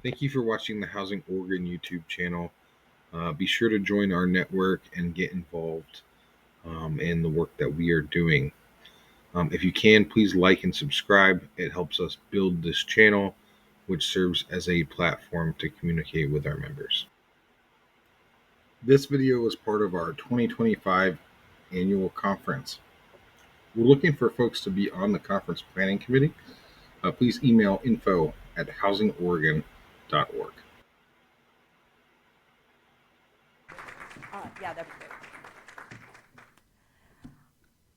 Thank you for watching the Housing Oregon YouTube channel. Be sure to join our network and get involved in the work that we are doing. If you can, please like and subscribe. It helps us build this channel, which serves as a platform to communicate with our members. This video is part of our 2025 annual conference. We're looking for folks to be on the conference planning committee. Please email info@housingoregon.org. Yeah, that'd be great.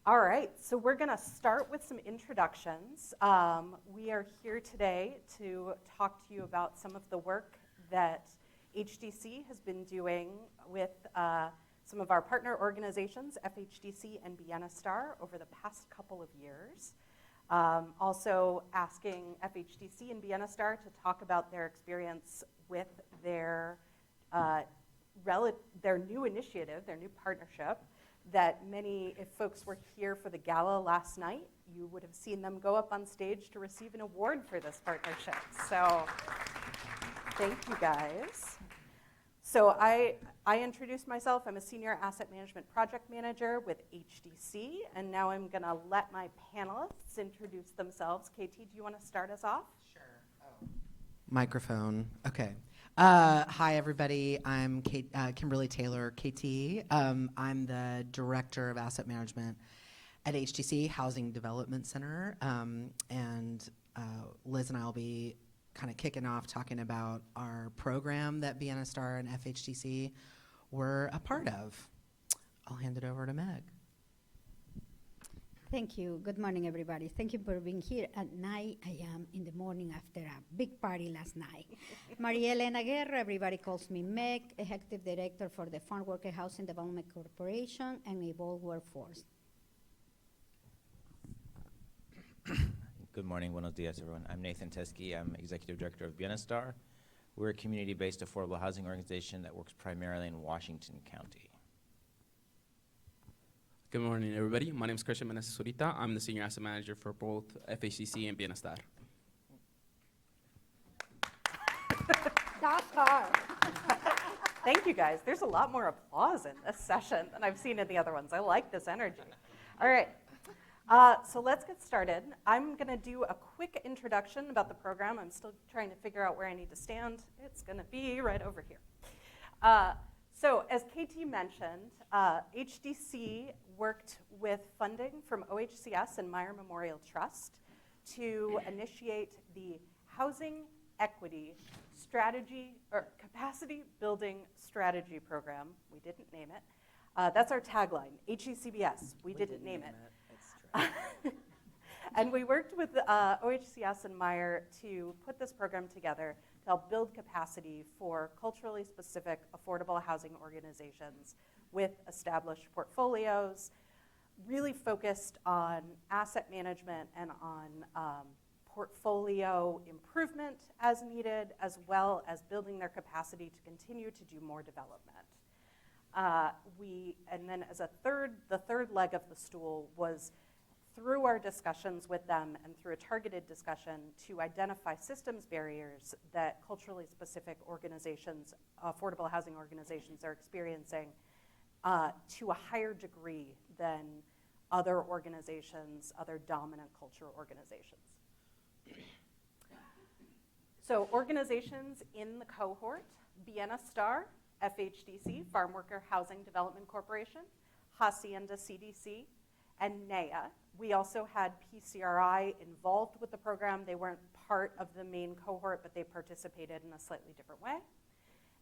All right, so we're going to start with some introductions. We are here today to talk to you about some of the work that HDC has been doing with some of our partner organizations, FHDC and Bienestar, over the past couple of years. Also asking FHDC and Bienestar to talk about their experience with their new initiative, their new partnership, that many, if folks were here for the gala last night, you would have seen them go up on stage to receive an award for this partnership. So thank you guys. So I introduced myself. I'm a senior asset management project manager with HDC, and now I'm going to let my panelists introduce themselves. KT, do you want to start us off? Sure. Oh. Microphone. Okay. Hi, everybody. I'm Kimberly Taylor, KT. I'm the Director of Asset Management at HTC Housing Development Center. And Liz and I will be kind of kicking off talking about our program that Bienestar and FHDC were a part of. I'll hand it over to Meg. Thank you. Good morning, everybody. Thank you for being here at night. I am in the morning after a big party last night. Maria Elena Guerra, everybody calls me Meg, Executive Director for the Farmworker Housing Development Corporation and Evolve Workforce. Good morning, buenos dias, everyone. I'm Nathan Teskey. I'm Executive Director of Bienestar. We're a community-based affordable housing organization that works primarily in Washington County. Good morning, everybody. My name is Christian Meneses-Zurita. I'm the Senior Asset Manager for both FHDC and Bienestar. That's hard. Thank you, guys. There's a lot more applause in this session than I've seen in the other ones. I like this energy. All right. So let's get started. I'm going to do a quick introduction about the program. I'm still trying to figure out where I need to stand. It's going to be right over here. So as KT mentioned, HDC worked with funding from OHCS and Meyer Memorial Trust to initiate the Housing Equity Strategy or Capacity Building Strategy Program. We didn't name it. That's our tagline, HECBS. We didn't name it. And we worked with OHCS and Meyer to put this program together to help build capacity for culturally specific affordable housing organizations with established portfolios, really focused on asset management and on portfolio improvement as needed, as well as building their capacity to continue to do more development. And then as the third leg of the stool was through our discussions with them and through a targeted discussion to identify systems barriers that culturally specific organizations, affordable housing organizations, are experiencing to a higher degree than other organizations, other dominant cultural organizations. So organizations in the cohort: Bienestar, FHDC, Farmworker Housing Development Corporation, Hacienda CDC, and NEA. We also had PCRI involved with the program. They weren't part of the main cohort, but they participated in a slightly different way.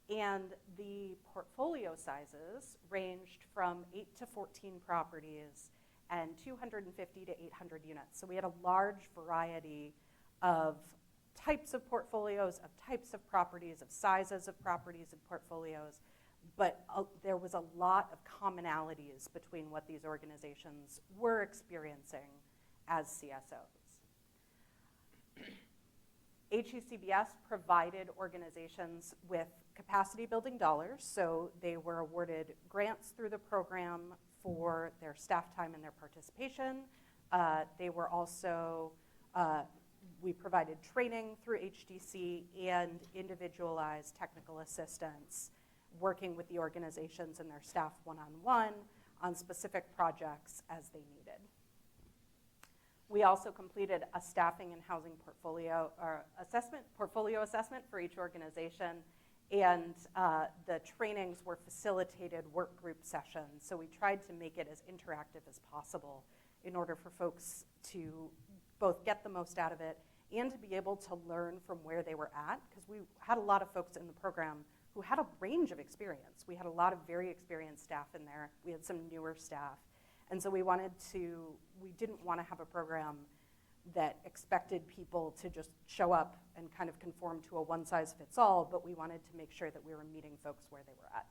And the portfolio sizes ranged from 8 to 14 properties and 250 to 800 units. So we had a large variety of types of portfolios, of types of properties, of sizes of properties and portfolios, but there was a lot of commonalities between what these organizations were experiencing as CSOs. HECBS provided organizations with capacity building dollars, so they were awarded grants through the program for their staff time and their participation. They were also We provided training through HDC and individualized technical assistance, working with the organizations and their staff one-on-one on specific projects as they needed. We also completed a staffing and housing portfolio assessment for each organization, and the trainings were facilitated work group sessions. So we tried to make it as interactive as possible in order for folks to both get the most out of it and to be able to learn from where they were at, because we had a lot of folks in the program who had a range of experience. We had a lot of very experienced staff in there. We had some newer staff. And so we didn't want to have a program that expected people to just show up and kind of conform to a one-size-fits-all, but we wanted to make sure that we were meeting folks where they were at.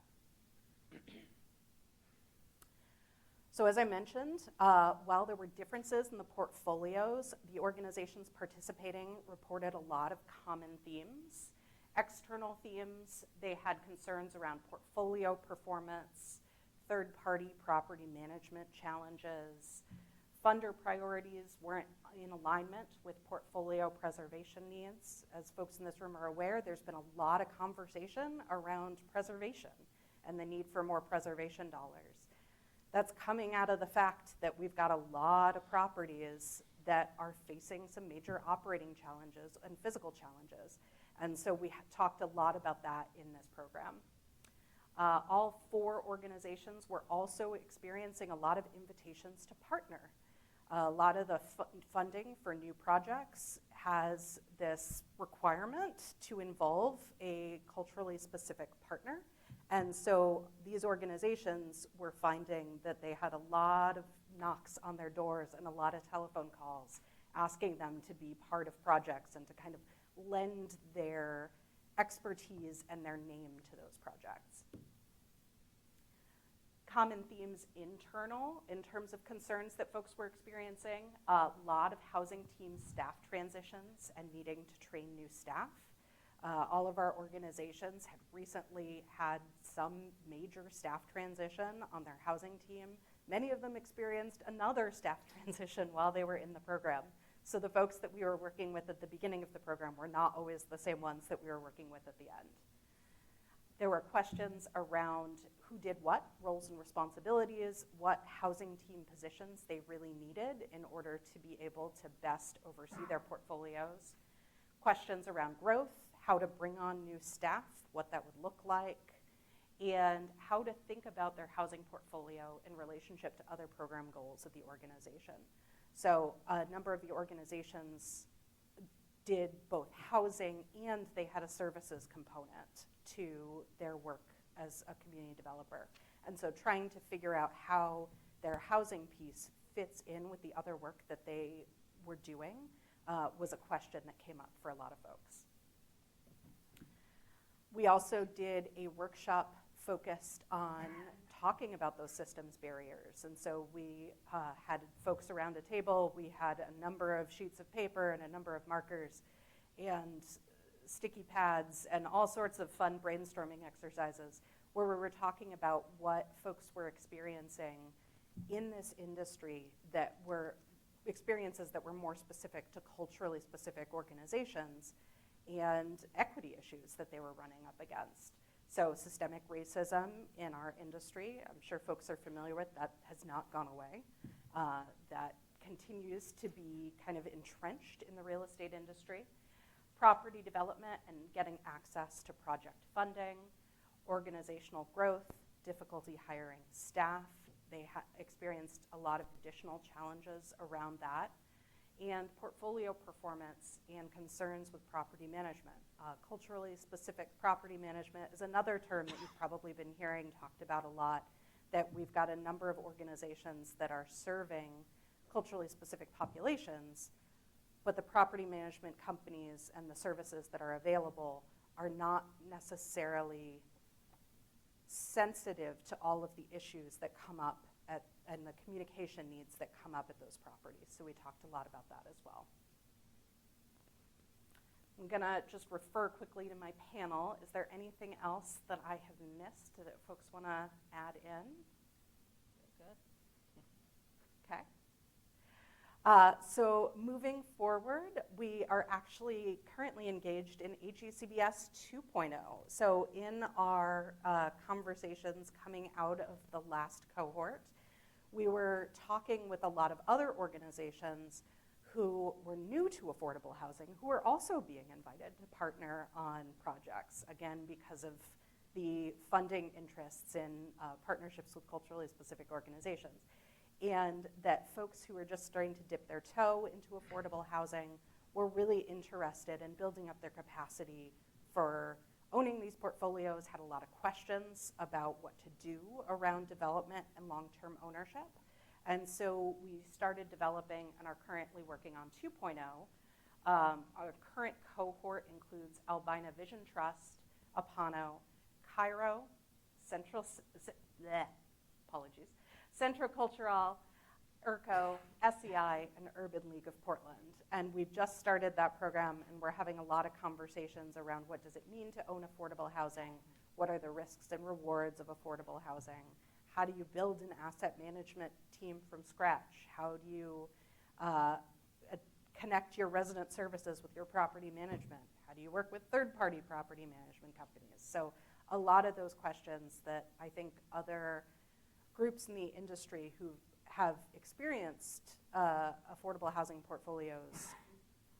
So as I mentioned, while there were differences in the portfolios, the organizations participating reported a lot of common themes. External themes, they had concerns around portfolio performance, third-party property management challenges. Funder priorities weren't in alignment with portfolio preservation needs. As folks in this room are aware, there's been a lot of conversation around preservation and the need for more preservation dollars. That's coming out of the fact that we've got a lot of properties that are facing some major operating challenges and physical challenges. And so we talked a lot about that in this program. All 4 organizations were also experiencing a lot of invitations to partner. A lot of the funding for new projects has this requirement to involve a culturally specific partner. And so these organizations were finding that they had a lot of knocks on their doors and a lot of telephone calls asking them to be part of projects and to kind of lend their expertise and their name to those projects. Common themes internal in terms of concerns that folks were experiencing, a lot of housing team staff transitions and needing to train new staff. All of our organizations had recently had some major staff transition on their housing team. Many of them experienced another staff transition while they were in the program. So the folks that we were working with at the beginning of the program were not always the same ones that we were working with at the end. There were questions around who did what, roles and responsibilities, what housing team positions they really needed in order to be able to best oversee their portfolios. Questions around growth, how to bring on new staff, what that would look like, and how to think about their housing portfolio in relationship to other program goals of the organization. So a number of the organizations did both housing and they had a services component to their work as a community developer. And so trying to figure out how their housing piece fits in with the other work that they were doing was a question that came up for a lot of folks. We also did a workshop focused on talking about those systems barriers. And so we had folks around a table. We had a number of sheets of paper and a number of markers and sticky pads and all sorts of fun brainstorming exercises where we were talking about what folks were experiencing in this industry that were experiences that were more specific to culturally specific organizations and equity issues that they were running up against. So systemic racism in our industry, I'm sure folks are familiar with, that has not gone away. That continues to be kind of entrenched in the real estate industry. Property development and getting access to project funding, organizational growth, difficulty hiring staff. They experienced a lot of additional challenges around that. And portfolio performance and concerns with property management. Culturally specific property management is another term that you've probably been hearing talked about a lot, that we've got a number of organizations that are serving culturally specific populations, but the property management companies and the services that are available are not necessarily sensitive to all of the issues that come up and the communication needs that come up at those properties. So we talked a lot about that as well. I'm gonna just refer quickly to my panel. Is there anything else that I have missed that folks wanna add in? Good. Okay. So moving forward, we are actually currently engaged in HECBS 2.0. So in our conversations coming out of the last cohort, we were talking with a lot of other organizations who were new to affordable housing, who were also being invited to partner on projects, again, because of the funding interests in partnerships with culturally specific organizations. And that folks who were just starting to dip their toe into affordable housing were really interested in building up their capacity for owning these portfolios, had a lot of questions about what to do around development and long-term ownership. And so we started developing and are currently working on 2.0. Our current cohort includes Albina Vision Trust, Apano, Cairo, Centro Cultural, ERCO, SEI, and Urban League of Portland. And we've just started that program, and we're having a lot of conversations around what does it mean to own affordable housing, what are the risks and rewards of affordable housing, how do you build an asset management team from scratch, how do you connect your resident services with your property management, how do you work with third-party property management companies. So a lot of those questions that I think other groups in the industry who have experienced affordable housing portfolios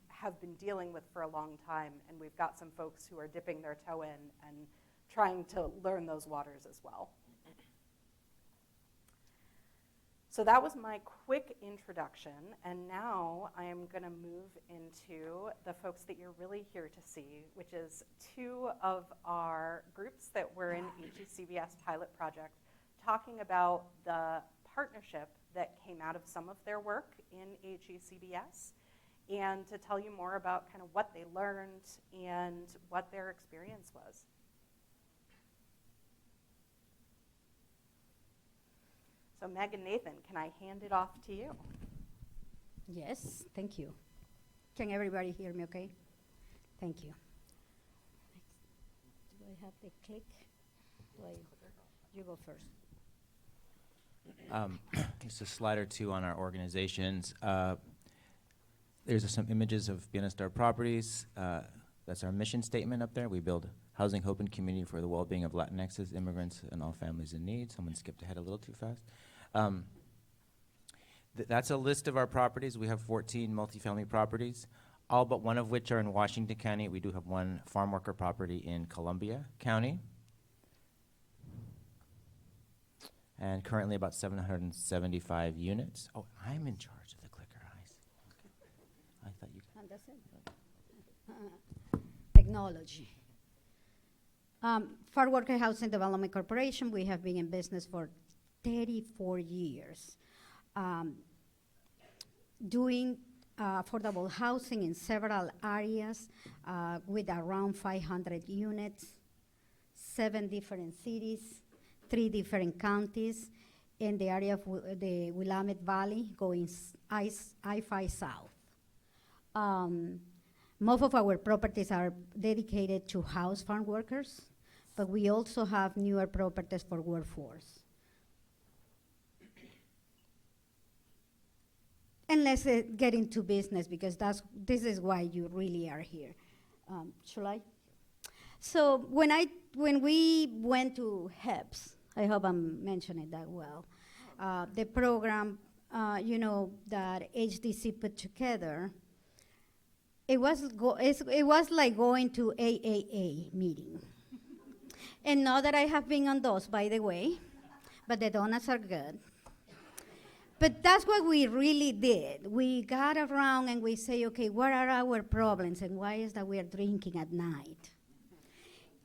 have been dealing with for a long time, and we've got some folks who are dipping their toe in and trying to learn those waters as well. So that was my quick introduction, and now I am going to move into the folks that you're really here to see, which is two of our groups that were in HECBS pilot project, talking about the partnership that came out of some of their work in HECBS, and to tell you more about kind of what they learned and what their experience was. So Meg and Nathan, can I hand it off to you? Yes, thank you. Can everybody hear me okay? Thank you. Do I have the click? You go first. Just a slide or two on our organizations. There's some images of Bienestar properties. That's our mission statement up there. We build housing, hope, and community for the well-being of Latinxes, immigrants, and all families in need. Someone skipped ahead a little too fast. That's a list of our properties. We have 14 multifamily properties, all but one of which are in Washington County. We do have one Farmworker property in Columbia County. And currently about 775 units. Oh, I'm in charge of the clicker. I thought you And that's it. Technology. Farmworker Housing Development Corporation, we have been in business for 34 years, doing affordable housing in several areas with around 500 units, 7 different cities, 3 different counties, in the area of the Willamette Valley going I-5 south. Most of our properties are dedicated to house farm workers, but we also have newer properties for workforce. And let's get into business, because this is why you really are here. Shall I? So when we went to HECBS, I hope I'm mentioning that well, the program, that HDC put together, it was like going to AAA meeting. And not that I have been on those, by the way, but the donuts are good. But that's what we really did. We got around and we say, okay, what are our problems and why is that we are drinking at night?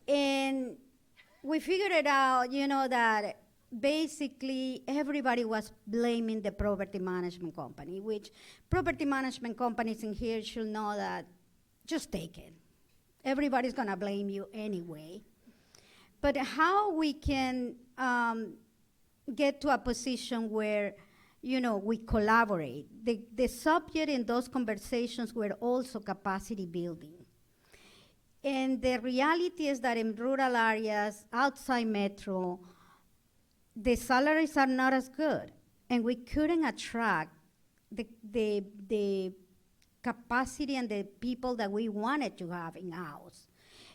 And we figured it out, that basically everybody was blaming the property management company, which property management companies in here should know that just take it. Everybody's gonna blame you anyway. But how we can get to a position where we collaborate. The subject in those conversations were also capacity building. And the reality is that in rural areas, outside metro, the salaries are not as good. And we couldn't attract the capacity and the people that we wanted to have in-house.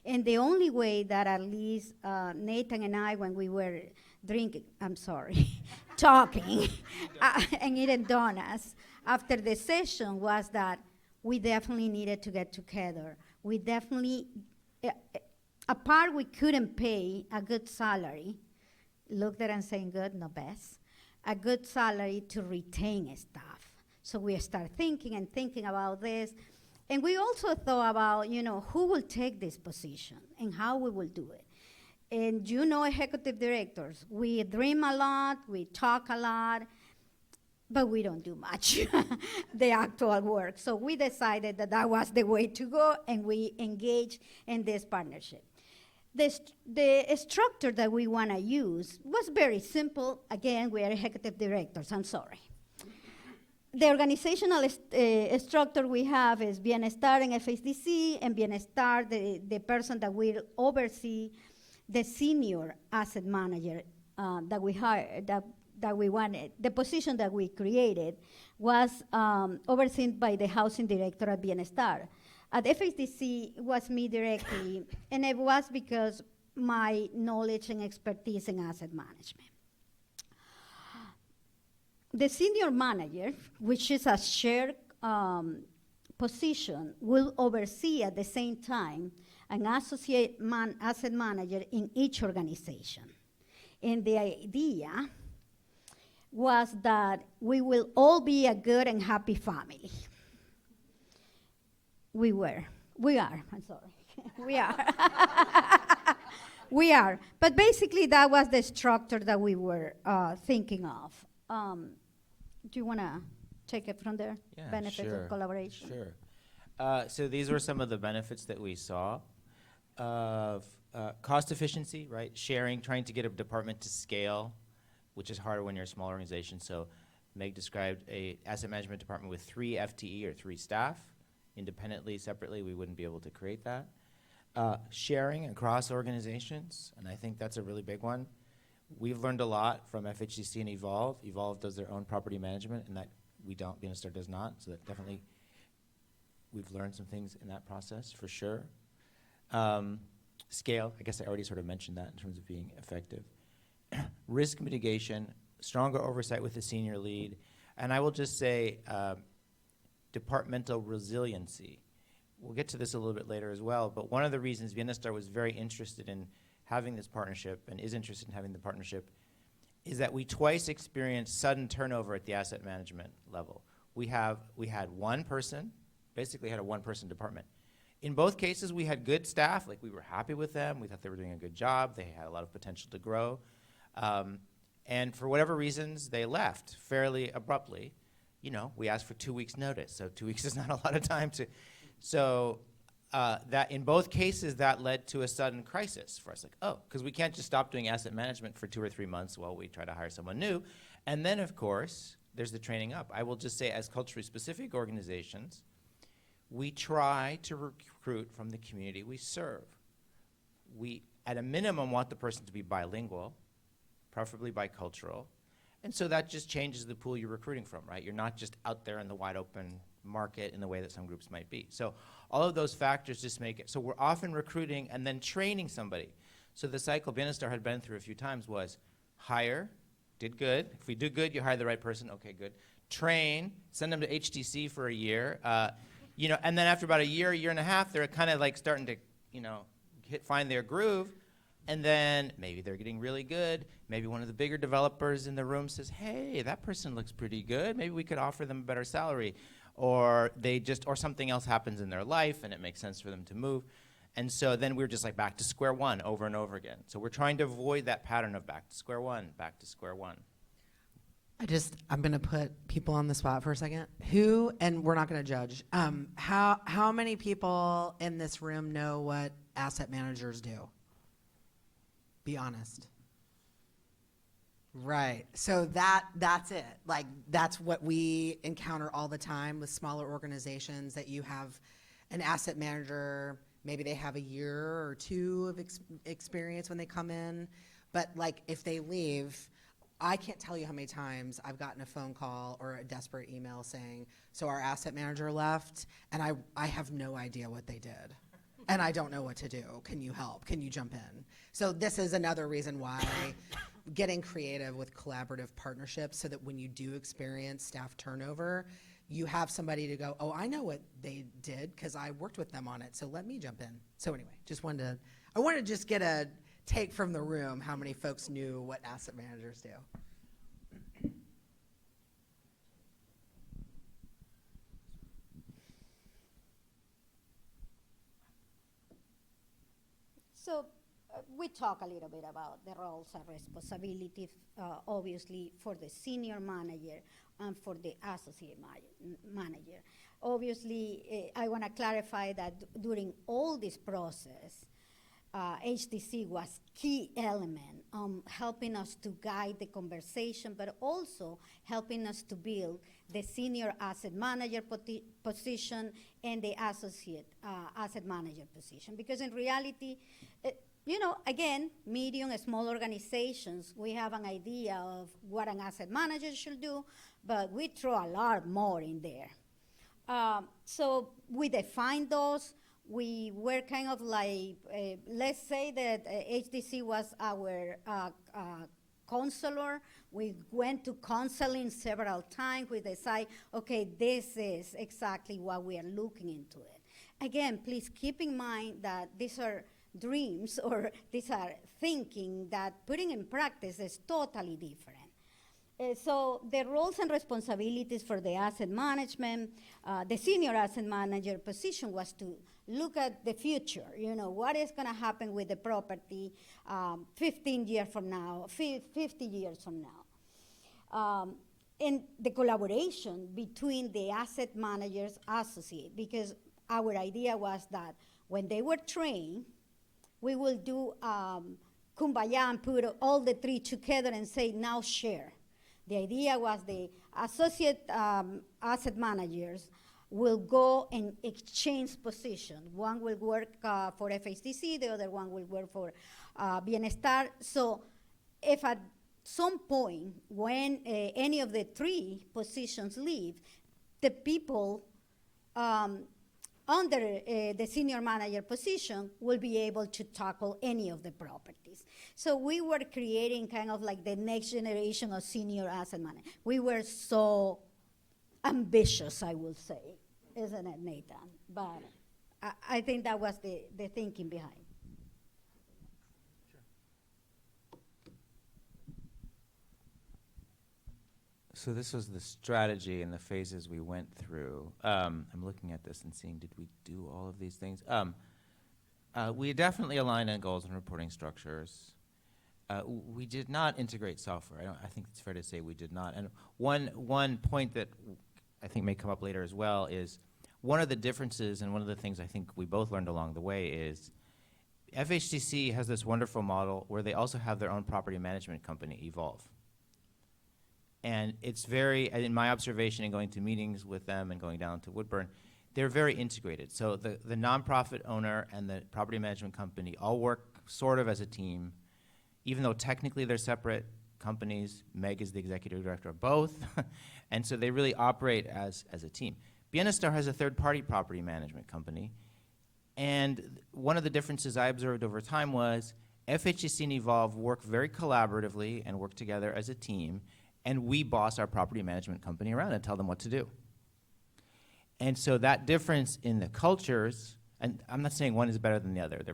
And the only way that at least Nathan and I, when we were talking and eating donuts after the session, was that we definitely needed to get together. We definitely, apart we couldn't pay a good salary, look there and saying good, no best, a good salary to retain staff. So we start thinking about this. And we also thought about, who will take this position and how we will do it. And executive directors, we dream a lot, we talk a lot, but we don't do much, the actual work. So we decided that was the way to go, and we engaged in this partnership. The structure that we want to use was very simple. Again, we are executive directors, I'm sorry. The organizational structure we have is Bienestar and FHDC, and Bienestar, the person that will oversee the senior asset manager that we hired, that we wanted. The position that we created was overseen by the housing director at Bienestar. At FHDC, it was me directly, and it was because my knowledge and expertise in asset management. The senior manager, which is a shared position, will oversee at the same time an associate asset manager in each organization. And the idea was that we will all be a good and happy family. We are, I'm sorry, we are. We are, but basically that was the structure that we were thinking of. Do you want to take it from there? Yeah, Benefits sure, of collaboration. Sure. So these were some of the benefits that we saw of cost efficiency, right? Sharing, trying to get a department to scale, which is harder when you're a small organization. So Meg described a asset management department with 3 FTE or 3 staff. Independently, separately, we wouldn't be able to create that. Sharing across organizations, and I think that's a really big one. We've learned a lot from FHDC and Evolve. Evolve does their own property management, and that we don't, Bienestar does not, so that definitely, we've learned some things in that process, for sure. Scale, I guess I already sort of mentioned that in terms of being effective. Risk mitigation, stronger oversight with the senior lead, and I will just say departmental resiliency. We'll get to this a little bit later as well, but one of the reasons Bienestar was very interested in having this partnership and is interested in having the partnership is that we twice experienced sudden turnover at the asset management level. We had one person, basically had a one-person department. In both cases, we had good staff, like we were happy with them, we thought they were doing a good job, they had a lot of potential to grow. And for whatever reasons, they left fairly abruptly. We asked for 2 weeks notice, so 2 weeks is not a lot of time to, so that in both cases, that led to a sudden crisis for us. Like, oh, because we can't just stop doing asset management for 2 or 3 months while we try to hire someone new. And then, of course, there's the training up. I will just say, as culturally specific organizations, we try to recruit from the community we serve. We, at a minimum, want the person to be bilingual, preferably bicultural. And so that just changes the pool you're recruiting from, right? You're not just out there in the wide open market in the way that some groups might be. So all of those factors just make it, so we're often recruiting and then training somebody. So the cycle Bienestar had been through a few times was hire, did good. If we do good, you hire the right person, okay, good. Train, send them to HTC for a year, and then after about a year and a half, they're kind of like starting to, find their groove. And then maybe they're getting really good. Maybe one of the bigger developers in the room says, hey, that person looks pretty good. Maybe we could offer them a better salary. Or or something else happens in their life and it makes sense for them to move. And so then we're just like back to square one over and over again. So we're trying to avoid that pattern of back to square one, back to square one. I'm gonna put people on the spot for a second. Who, and we're not gonna judge, how many people in this room know what asset managers do? Be honest. Right, so that's it. Like, that's what we encounter all the time with smaller organizations, that you have an asset manager, maybe they have a year or 2 of experience when they come in, but like if they leave, I can't tell you how many times I've gotten a phone call or a desperate email saying, so our asset manager left, and I have no idea what they did. And I don't know what to do. Can you help? Can you jump in? So this is another reason why getting creative with collaborative partnerships, so that when you do experience staff turnover, you have somebody to go, oh, I know what they did because I worked with them on it, so let me jump in. So anyway, I wanted to just get a take from the room how many folks knew what asset managers do. So we talk a little bit about the roles and responsibilities, obviously, for the senior manager and for the associate manager. Obviously, I want to clarify that during all this process, HDC was key element helping us to guide the conversation, but also helping us to build the senior asset manager position and the associate asset manager position. Because in reality, again, medium and small organizations, we have an idea of what an asset manager should do, but we throw a lot more in there. So we define those. We were kind of like, let's say that HDC was our counselor. We went to counseling several times. We decide, okay, this is exactly what we are looking into it. Again, please keep in mind that these are dreams, or these are thinking that putting in practice is totally different. So the roles and responsibilities for the asset management, the senior asset manager position was to look at the future, what is going to happen with the property 15 years from now, 50 years from now. And the collaboration between the asset managers associate, because our idea was that when they were trained, we will do kumbaya and put all the three together and say, now share. The idea was the associate asset managers will go and exchange position. One will work for FHDC, the other one will work for Bienestar. So if at some point when any of the three positions leave, the people under the senior manager position will be able to tackle any of the properties. So we were creating kind of like the next generation of senior asset managers. We were so ambitious, I will say, isn't it, Nathan? But I think that was the thinking behind. So this was the strategy and the phases we went through. I'm looking at this and seeing, did we do all of these things? We definitely aligned on goals and reporting structures. We did not integrate software. I think it's fair to say we did not. And one point that I think may come up later as well is one of the differences, and one of the things I think we both learned along the way, is FHDC has this wonderful model where they also have their own property management company, Evolve. And it's very, in my observation and going to meetings with them and going down to Woodburn, they're very integrated. So the nonprofit owner and the property management company all work sort of as a team, even though technically they're separate companies. Meg is the executive director of both. And so they really operate as a team. Bienestar has a third-party property management company. And one of the differences I observed over time was FHDC and Evolve work very collaboratively and work together as a team, and we boss our property management company around and tell them what to do. And so that difference in the cultures, and I'm not saying one is better than the other, they're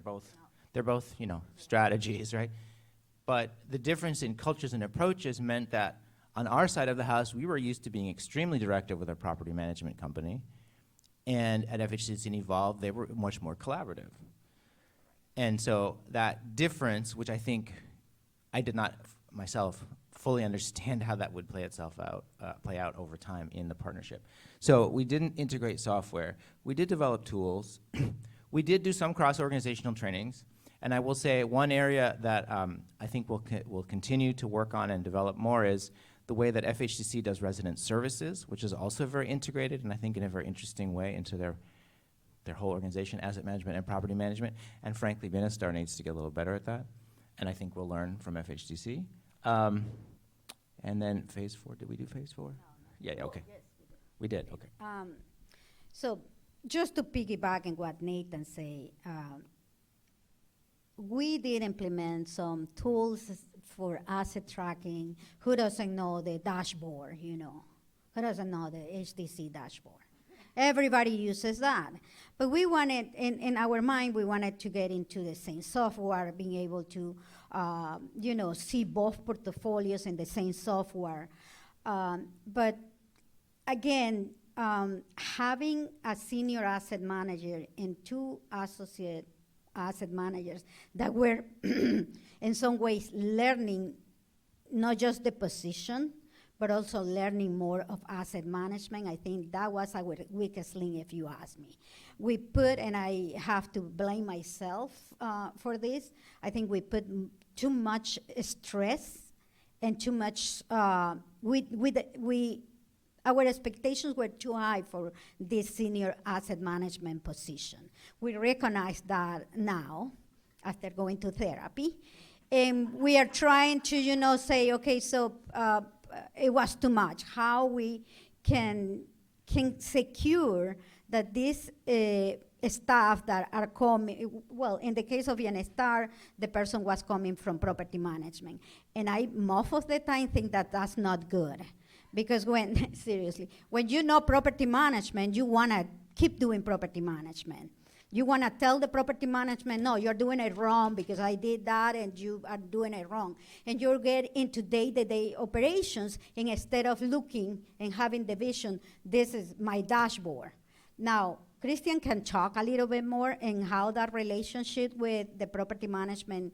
both, strategies, right? But the difference in cultures and approaches meant that on our side of the house, we were used to being extremely directive with our property management company, and at FHDC and Evolve, they were much more collaborative. And so that difference, which I think I did not myself fully understand how that would play out over time in the partnership. So we didn't integrate software. We did develop tools. We did do some cross-organizational trainings. And I will say one area that I think we'll continue to work on and develop more is the way that FHDC does resident services, which is also very integrated and I think in a very interesting way into their whole organization, asset management and property management. And frankly, Bienestar needs to get a little better at that. And I think we'll learn from FHDC. And then phase 4, did we do phase 4? Yeah, okay. We did, okay. So just to piggyback on what Nathan said, we did implement some tools for asset tracking. Who doesn't know the dashboard, you know? Who doesn't know the HDC dashboard? Everybody uses that. But we wanted, in our mind, we wanted to get into the same software, being able to, see both portfolios in the same software. But again, having a senior asset manager and 2 associate asset managers that were in some ways learning not just the position, but also learning more of asset management. I think that was our weakest link, if you ask me. We put, and I have to blame myself for this, I think we put too much stress and too much, our expectations were too high for this senior asset management position. We recognize that now, after going to therapy, and we are trying to, say, okay, so it was too much. How we can secure that this staff that are coming, well, in the case of Bienestar, the person was coming from property management. And I, most of the time, think that that's not good. Because seriously, when you know property management, you want to keep doing property management. You want to tell the property management, no, you're doing it wrong because I did that and you are doing it wrong. And you get into day-to-day operations, and instead of looking and having the vision, this is my dashboard. Now, Christian can talk a little bit more in how that relationship with the property management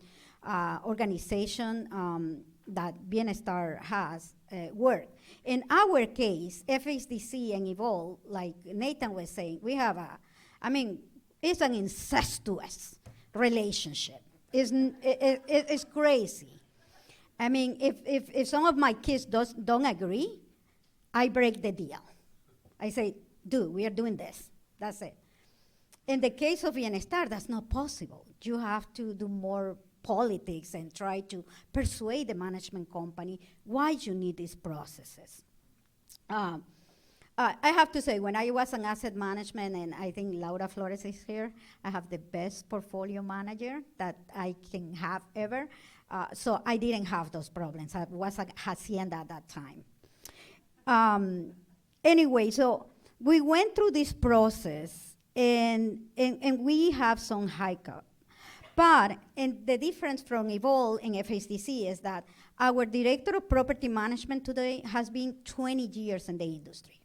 organization that Bienestar has work. In our case, FHDC and Evolve, like Nathan was saying, we have it's an incestuous relationship. It's crazy. I mean, if some of my kids don't agree, I break the deal. I say, dude, we are doing this. That's it. In the case of Bienestar, that's not possible. You have to do more politics and try to persuade the management company why you need these processes. I have to say, when I was in asset management, and I think Laura Flores is here, I have the best portfolio manager that I can have ever. So I didn't have those problems. I was at Hacienda at that time. Anyway, so we went through this process, and we have some hiccup. But and the difference from Evolve and FHDC is that our director of property management today has been 20 years in the industry.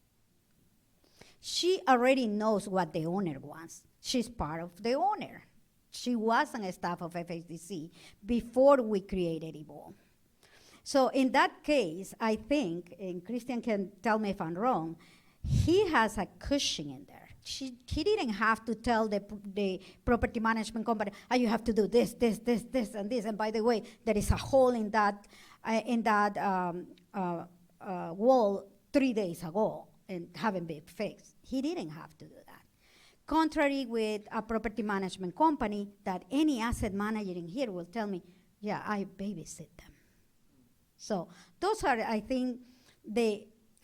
She already knows what the owner wants. She's part of the owner. She was on a staff of FHDC before we created Evolve. So in that case, I think, and Christian can tell me if I'm wrong, he has a cushion in there. He didn't have to tell the property management company, oh, you have to do this, and this. And by the way, there is a hole in that wall 3 days ago and haven't been fixed. He didn't have to do that. Contrary with a property management company that any asset manager in here will tell me, yeah, I babysit them. So those are, I think,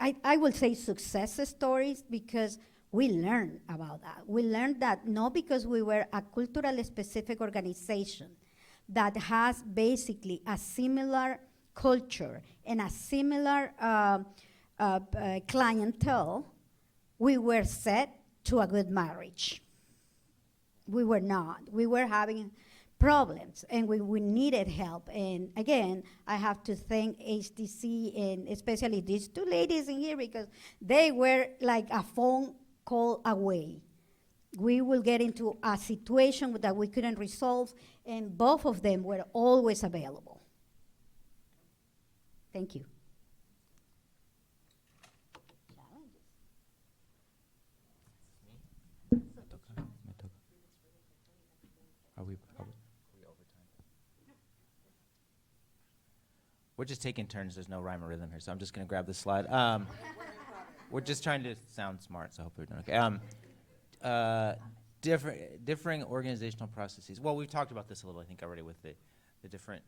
I will say success stories because we learned about that. We learned that not because we were a culturally specific organization that has basically a similar culture and a similar clientele, we were set to a good marriage. We were not. We were having problems, and we needed help. And again, I have to thank HDC and especially these 2 ladies in here because they were like a phone call away. We will get into a situation that we couldn't resolve, and both of them were always available. Thank you. Are we over time? We're just taking turns. There's no rhyme or rhythm here, so I'm just going to grab this slide. We're just trying to sound smart, so hopefully we're doing okay. Differing organizational processes. Well, we've talked about this a little, I think, already with the different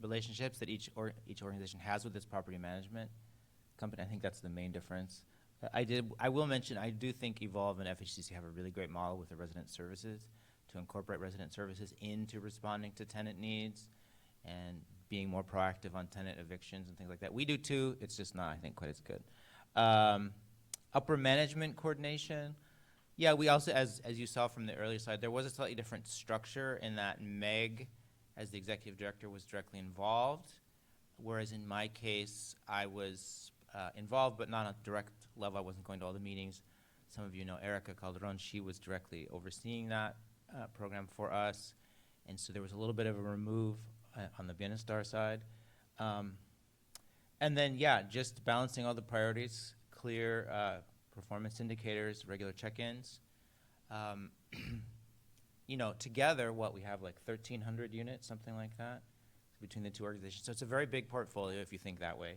relationships that each organization has with its property management company. I think that's the main difference. I will mention, I do think Evolve and FHDC have a really great model with the resident services to incorporate resident services into responding to tenant needs and being more proactive on tenant evictions and things like that. We do too, it's just not, I think, quite as good. Upper management coordination. Yeah, we also, as you saw from the earlier slide, there was a slightly different structure in that Meg, as the executive director, was directly involved, whereas in my case, I was involved, but not on a direct level. I wasn't going to all the meetings. Some of you know Erica Calderon. She was directly overseeing that program for us, and so there was a little bit of a remove on the Bienestar side. And then, yeah, just balancing all the priorities, clear performance indicators, regular check-ins. You know, together, what we have, like 1,300 units, something like that, between the two organizations. So it's a very big portfolio, if you think that way.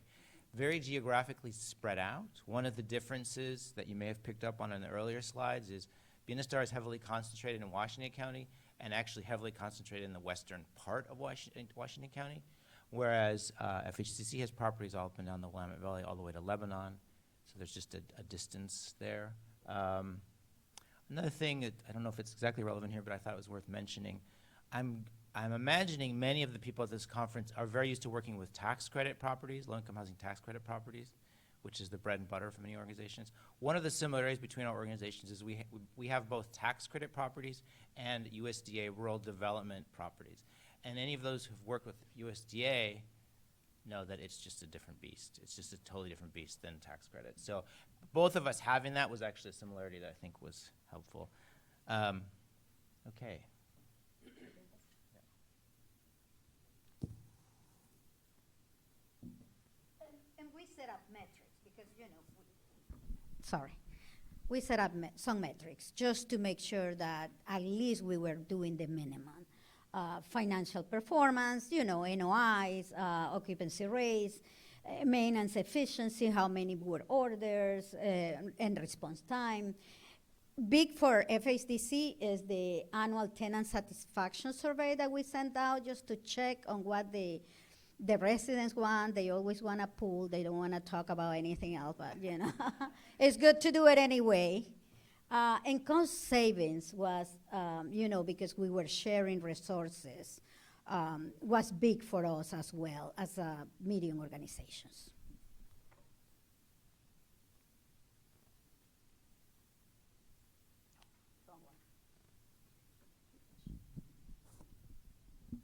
Very geographically spread out. One of the differences that you may have picked up on in the earlier slides is Bienestar is heavily concentrated in Washington County and actually heavily concentrated in the western part of Washington County, whereas FHCC has properties all up and down the Willamette Valley all the way to Lebanon. So there's just a distance there. Another thing that, I don't know if it's exactly relevant here, but I thought it was worth mentioning. I'm imagining many of the people at this conference are very used to working with tax credit properties, low-income housing tax credit properties, which is the bread and butter for many organizations. One of the similarities between our organizations is we have both tax credit properties and USDA rural development properties. And any of those who've worked with USDA know that it's just a different beast. It's just a totally different beast than tax credit. So both of us having that was actually a similarity that I think was helpful. Okay. And we set up metrics because, you know, we set up some metrics just to make sure that at least we were doing the minimum. Financial performance, you know, NOIs, occupancy rates, maintenance efficiency, how many were orders, and response time. Big for FHDC is the annual tenant satisfaction survey that we sent out just to check on what the residents want. They always want a pool. They don't want to talk about anything else, but you know, it's good to do it anyway. And cost savings was, you know, because we were sharing resources, was big for us as well as medium organizations.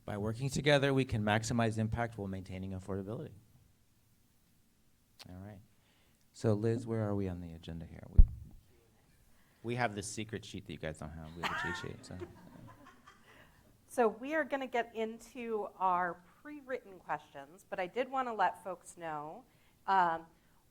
By working together, we can maximize impact while maintaining affordability. All right. So Liz, where are we on the agenda here? We have this secret sheet that you guys don't have. We have a cheat sheet. So we are going to get into our pre-written questions, but I did want to let folks know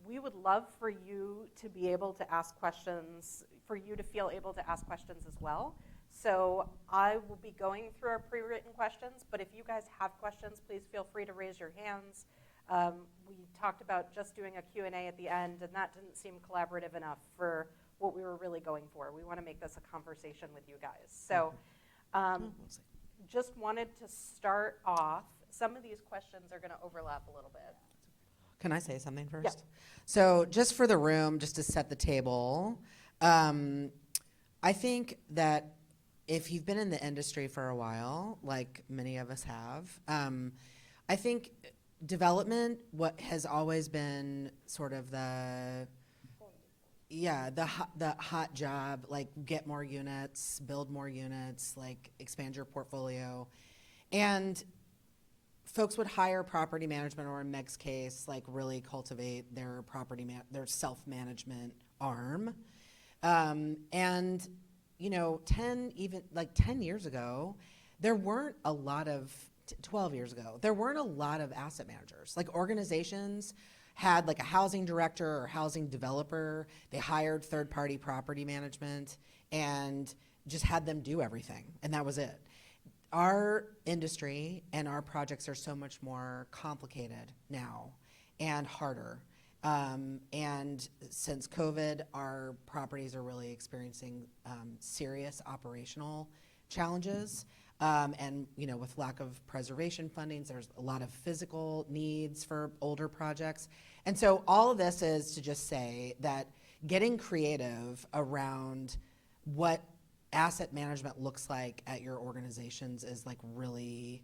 we would love for you to be able to ask questions, for you to feel able to ask questions as well. So I will be going through our pre-written questions, but if you guys have questions, please feel free to raise your hands. We talked about just doing a Q&A at the end, and that didn't seem collaborative enough for what we were really going for. We want to make this a conversation with you guys. So just wanted to start off. Some of these questions are going to overlap a little bit. Can I say something first? Yeah. So just for the room, just to set the table, I think that if you've been in the industry for a while, like many of us have, I think development, what has always been sort of the hot job, like get more units, build more units, like expand your portfolio. And folks would hire property management, or in Meg's case, like really cultivate their their self-management arm. And you know, 10 years ago, there weren't a lot of, 12 years ago, there weren't a lot of asset managers. Like organizations had like a housing director or housing developer. They hired third-party property management and just had them do everything, and that was it. Our industry and our projects are so much more complicated now and harder. And since COVID, our properties are really experiencing serious operational challenges. And, with lack of preservation fundings, there's a lot of physical needs for older projects. And so all of this is to just say that getting creative around what asset management looks like at your organizations is like really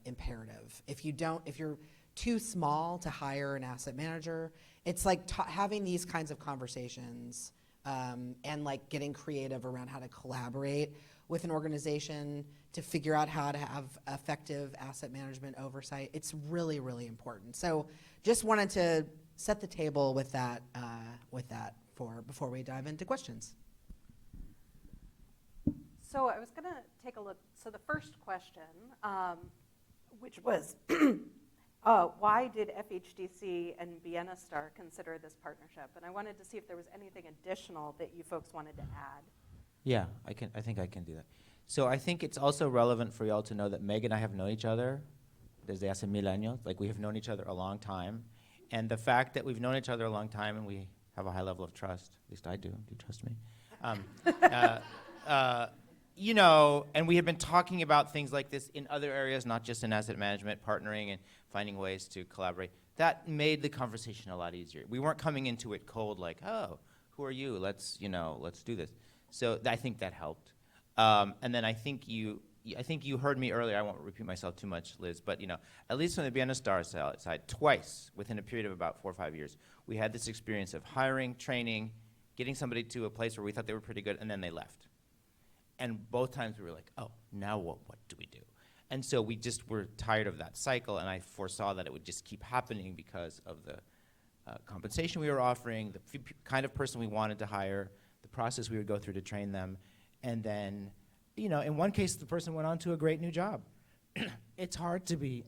imperative. If you're too small to hire an asset manager, it's like having these kinds of conversations and like getting creative around how to collaborate with an organization to figure out how to have effective asset management oversight. It's really, really important. So just wanted to set the table with that before we dive into questions. So I was going to take a look. So the first question, which was, why did FHDC and Bienestar consider this partnership? And I wanted to see if there was anything additional that you folks wanted to add. Yeah, I think I can do that. So I think it's also relevant for y'all to know that Meg and I have known each other desde hace mil años. Like, we have known each other a long time. And the fact that we've known each other a long time and we have a high level of trust, at least I do. Do you trust me? And we have been talking about things like this in other areas, not just in asset management, partnering and finding ways to collaborate. That made the conversation a lot easier. We weren't coming into it cold like, oh, who are you? Let's do this. So I think that helped. And then I think you heard me earlier. I won't repeat myself too much, Liz, but at least on the Bienestar side, twice within a period of about 4 or 5 years, we had this experience of hiring, training, getting somebody to a place where we thought they were pretty good, and then they left. And both times we were like, oh, now what do we do? And so we just were tired of that cycle, and I foresaw that it would just keep happening because of the compensation we were offering, the kind of person we wanted to hire, the process we would go through to train them. And then, in one case, the person went on to a great new job. It's hard to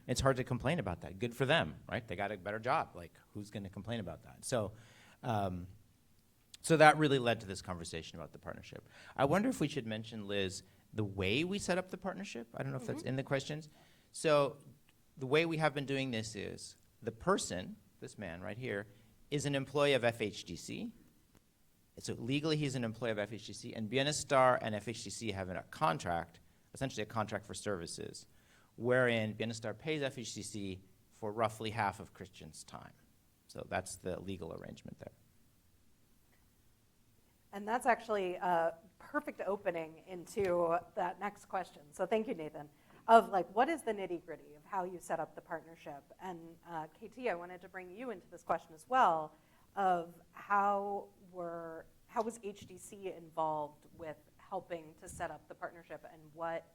it's hard to complain about that. Good for them, right? They got a better job. Like, who's going to complain about that? So that really led to this conversation about the partnership. I wonder if we should mention, Liz, the way we set up the partnership. I don't know if that's in the questions. So the way we have been doing this is the person, this man right here, is an employee of FHDC. So legally, he's an employee of FHDC, and Bienestar and FHDC have a contract, essentially a contract for services, wherein Bienestar pays FHDC for roughly half of Christian's time. So that's the legal arrangement there. And that's actually a perfect opening into that next question. So thank you, Nathan. Of like, what is the nitty-gritty of how you set up the partnership? And KT, I wanted to bring you into this question as well, of how was HDC involved with helping to set up the partnership, and what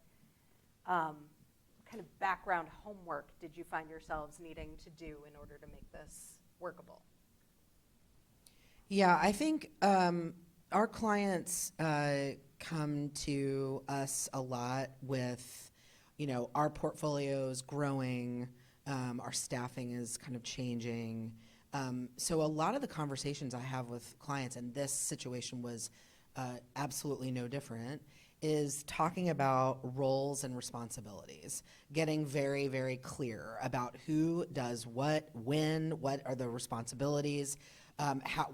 kind of background homework did you find yourselves needing to do in order to make this workable? Yeah, I think our clients come to us a lot with, our portfolio's growing, our staffing is kind of changing. So a lot of the conversations I have with clients, and this situation was absolutely no different, is talking about roles and responsibilities, getting very, very clear about who does what, when, what are the responsibilities,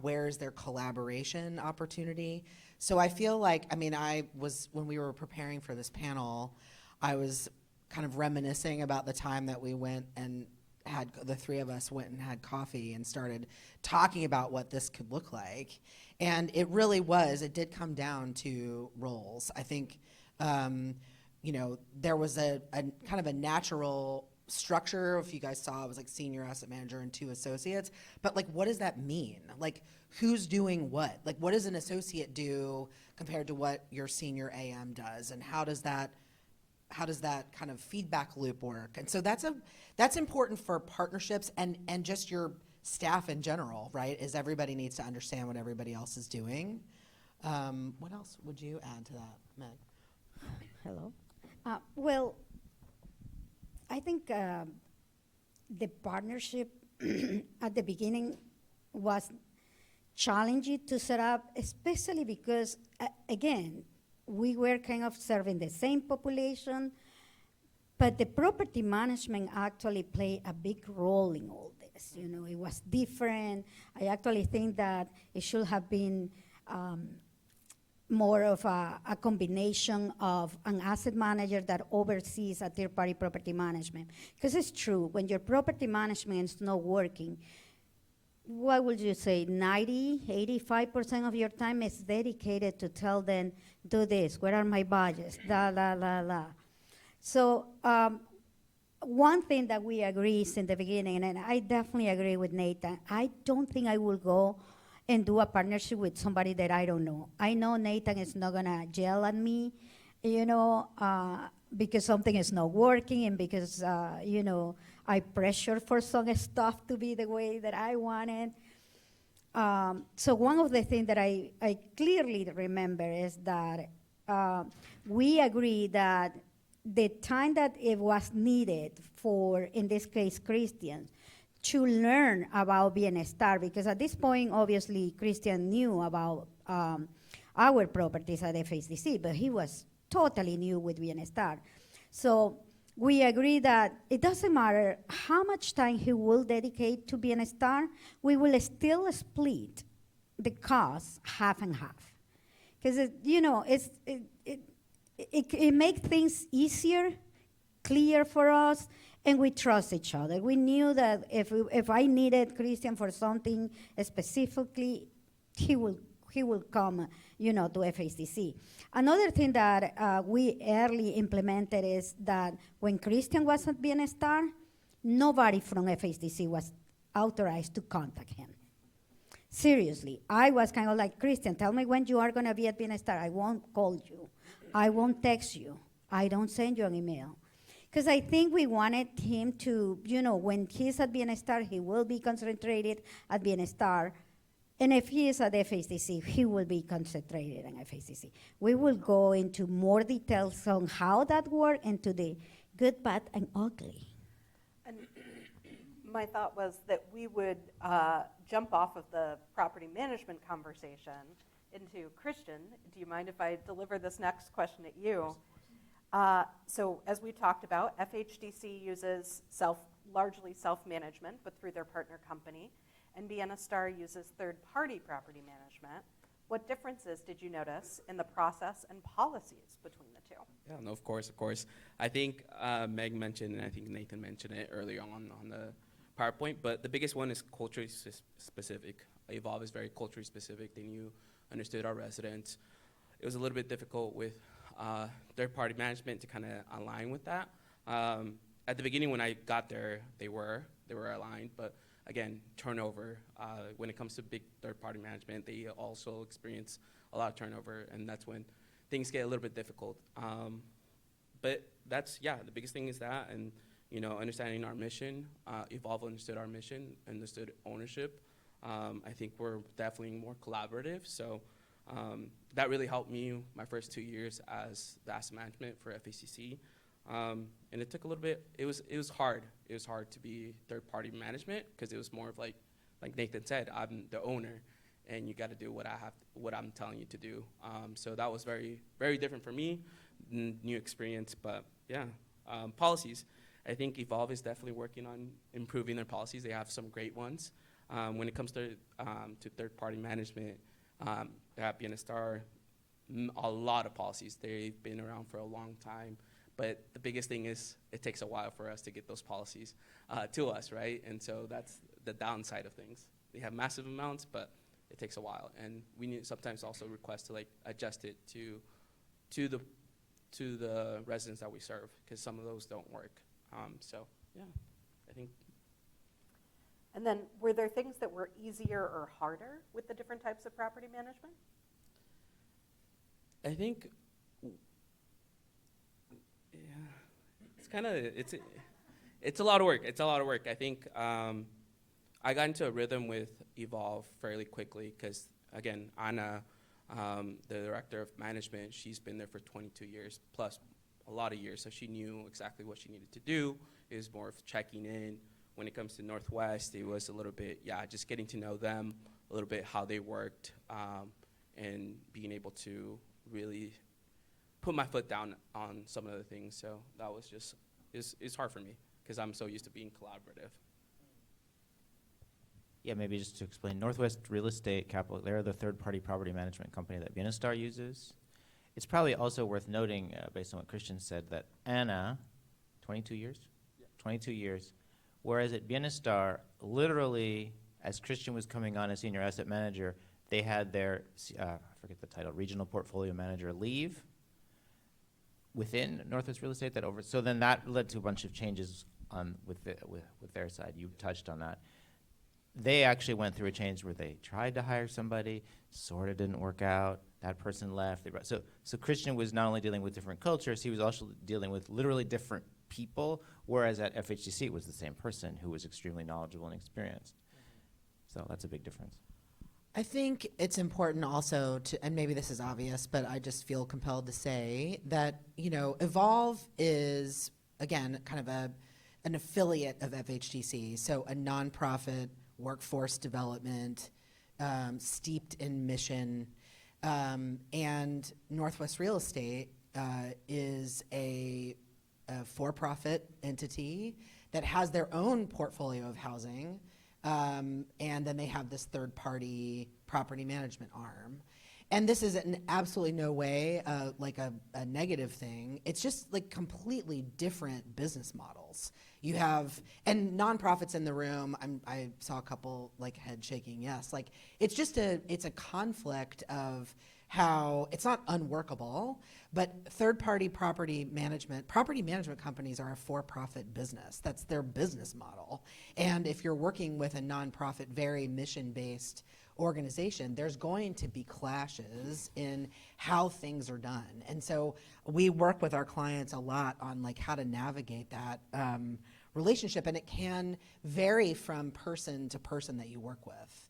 where is their collaboration opportunity. So I feel like, when we were preparing for this panel, I was kind of reminiscing about the time that we went and the three of us went and had coffee and started talking about what this could look like. And it did come down to roles. I think, there was a kind of a natural structure. If you guys saw, it was like senior asset manager and 2 associates. But like, what does that mean? Like, who's doing what? Like, what does an associate do compared to what your senior AM does? And how does that kind of feedback loop work? And so that's important for partnerships and just your staff in general, right? Is everybody needs to understand what everybody else is doing. What else would you add to that, Meg? Hello. Well, I think the partnership at the beginning was challenging to set up, especially because, again, we were kind of serving the same population, but the property management actually played a big role in all this. It was different. I actually think that it should have been more of a combination of an asset manager that oversees a third-party property management. Because it's true, when your property management is not working, what would you say, 90, 85% of your time is dedicated to tell them, do this, where are my budgets, la, la, la, la. So one thing that we agree since the beginning, and I definitely agree with Nathan, I don't think I will go and do a partnership with somebody that I don't know. I know Nathan is not gonna yell at me, because something is not working and because, I pressure for some stuff to be the way that I want it. So one of the things that I clearly remember is that we agree that the time that it was needed for, in this case, Christians, to learn about Bienestar, because at this point, obviously, Christian knew about our properties at FHDC, but he was totally new with Bienestar. So we agree that it doesn't matter how much time he will dedicate to Bienestar, we will still split the cost half and half. Because it makes things easier, clear for us, and we trust each other. We knew that if I needed Christian for something specifically, he will come, to FHDC. Another thing that we early implemented is that when Christian was at Bienestar, nobody from FHDC was authorized to contact him. Seriously, I was kind of like, Christian, tell me when you are going to be at Bienestar. I won't call you. I won't text you. I don't send you an email. Because I think we wanted him to, when he's at Bienestar, he will be concentrated at Bienestar. And if he is at FHDC, he will be concentrated on FHDC. We will go into more details on how that works and to the good, bad, and ugly. And my thought was that we would jump off of the property management conversation into Christian. Do you mind if I deliver this next question at you? So as we talked about, FHDC uses largely self-management, but through their partner company, and Bienestar uses third-party property management. What differences did you notice in the process and policies between the two? Yeah, no, of course. I think Meg mentioned, and I think Nathan mentioned it earlier on the PowerPoint, but the biggest one is culturally specific. Evolve is very culturally specific. They understood our residents. It was a little bit difficult with third-party management to kind of align with that. At the beginning when I got there, they were aligned, but again, turnover. When it comes to big third-party management, they also experience a lot of turnover, and that's when things get a little bit difficult. But that's, the biggest thing is that, and understanding our mission. Evolve understood our mission, understood ownership. I think we're definitely more collaborative, so that really helped me my first 2 years as the asset management for FHCC. And it took a little bit, it was hard. It was hard to be third-party management because it was more of like Nathan said, I'm the owner and you got to do what I'm telling you to do. So that was very, very different for me, new experience, but policies. I think Evolve is definitely working on improving their policies. They have some great ones. When it comes to third-party management, at Bienestar, a lot of policies. They've been around for a long time. But the biggest thing is it takes a while for us to get those policies to us, right? And so that's the downside of things. They have massive amounts, but it takes a while. And we need sometimes also request to adjust it to the residents that we serve, because some of those don't work. I think. And then were there things that were easier or harder with the different types of property management? I think, it's a lot of work. It's a lot of work. I think I got into a rhythm with Evolve fairly quickly because, again, Anna, the director of management, she's been there for 22 years plus a lot of years, so she knew exactly what she needed to do. It was more of checking in. When it comes to Northwest, it was a little bit, just getting to know them a little bit, how they worked, and being able to really put my foot down on some of the things. So that was just, it's hard for me because I'm so used to being collaborative. Yeah, maybe just to explain, Northwest Real Estate Capital, they're the third-party property management company that Bienestar uses. It's probably also worth noting, based on what Christian said, that Anna, 22 years? Yeah. 22 years. Whereas at Bienestar, literally, as Christian was coming on as senior asset manager, they had their, I forget the title, regional portfolio manager leave within Northwest Real Estate so then that led to a bunch of changes with their side. You touched on that. They actually went through a change where they tried to hire somebody, sort of didn't work out. That person left. So Christian was not only dealing with different cultures, he was also dealing with literally different people, whereas at FHDC it was the same person who was extremely knowledgeable and experienced. So that's a big difference. I think it's important also to, and maybe this is obvious, but I just feel compelled to say that, Evolve is, again, kind of an affiliate of FHDC, so a nonprofit workforce development, steeped in mission, and Northwest Real Estate is a for-profit entity that has their own portfolio of housing, and then they have this third-party property management arm. And this is in absolutely no way like a negative thing. It's just like completely different business models. You have, and nonprofits in the room, I saw a couple like head shaking yes. Like it's a conflict of how, it's not unworkable, but third-party property management companies are a for-profit business. That's their business model. And if you're working with a nonprofit, very mission-based organization, there's going to be clashes in how things are done. And so we work with our clients a lot on like how to navigate that relationship, and it can vary from person to person that you work with.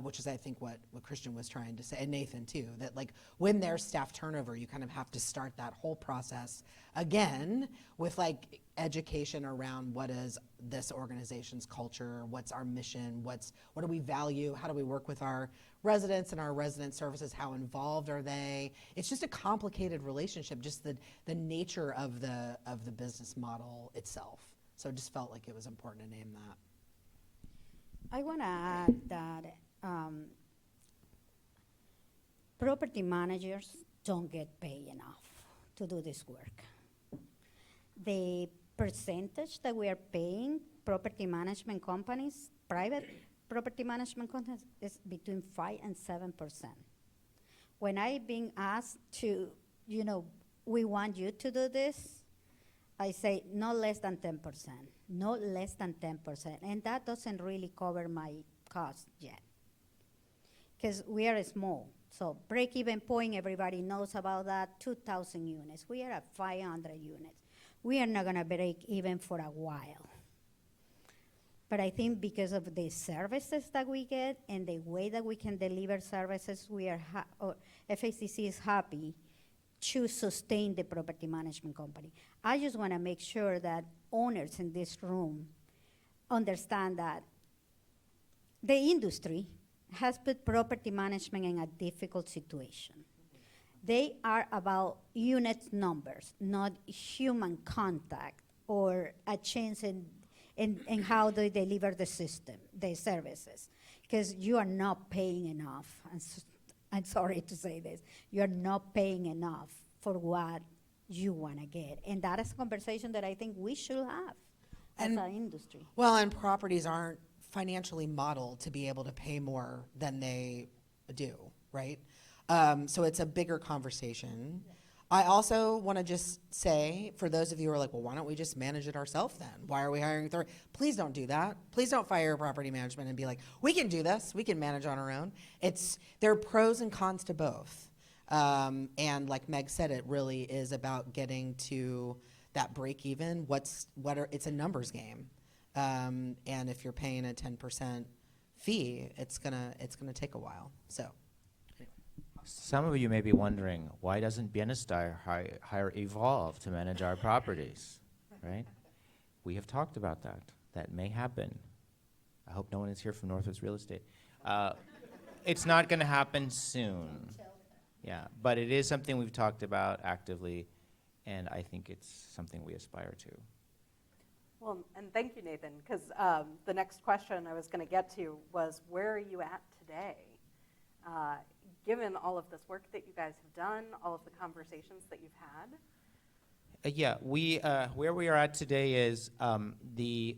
Which is, I think, what Christian was trying to say, and Nathan too, that like when there's staff turnover, you kind of have to start that whole process again with like education around what is this organization's culture, what's our mission, what do we value, how do we work with our residents and our resident services, how involved are they? It's just a complicated relationship, just the nature of the business model itself. So it just felt like it was important to name that. I want to add that property managers don't get paid enough to do this work. The percentage that we are paying property management companies, private property management companies, is between 5 and 7%. When I've been asked to, we want you to do this, I say no less than 10%, no less than 10%, and that doesn't really cover my cost yet, because we are small. So break-even point, everybody knows about that, 2,000 units. We are at 500 units. We are not gonna break even for a while. But I think because of the services that we get and the way that we can deliver services, FHDC is happy to sustain the property management company. I just wanna make sure that owners in this room understand that the industry has put property management in a difficult situation. They are about unit numbers, not human contact or a change in how they deliver the system, the services. Because you are not paying enough. I'm sorry to say this. You are not paying enough for what you want to get. And that is a conversation that I think we should have as an industry. Well, and properties aren't financially modeled to be able to pay more than they do, right? So it's a bigger conversation. Yeah. I also want to just say, for those of you who are like, well, why don't we just manage it ourselves then? Why are we hiring third? Please don't do that. Please don't fire property management and be like, we can do this. We can manage on our own. There are pros and cons to both. And like Meg said, it really is about getting to that break even. It's a numbers game. And if you're paying a 10% fee, it's gonna take a while. So. Some of you may be wondering, why doesn't Bienestar hire Evolve to manage our properties, right? We have talked about that. That may happen. I hope no one is here from Northwest Real Estate. It's not going to happen soon. Yeah, but it is something we've talked about actively, and I think it's something we aspire to. Well, and thank you, Nathan, because the next question I was going to get to was, where are you at today? Given all of this work that you guys have done, all of the conversations that you've had. Yeah, where we are at today is the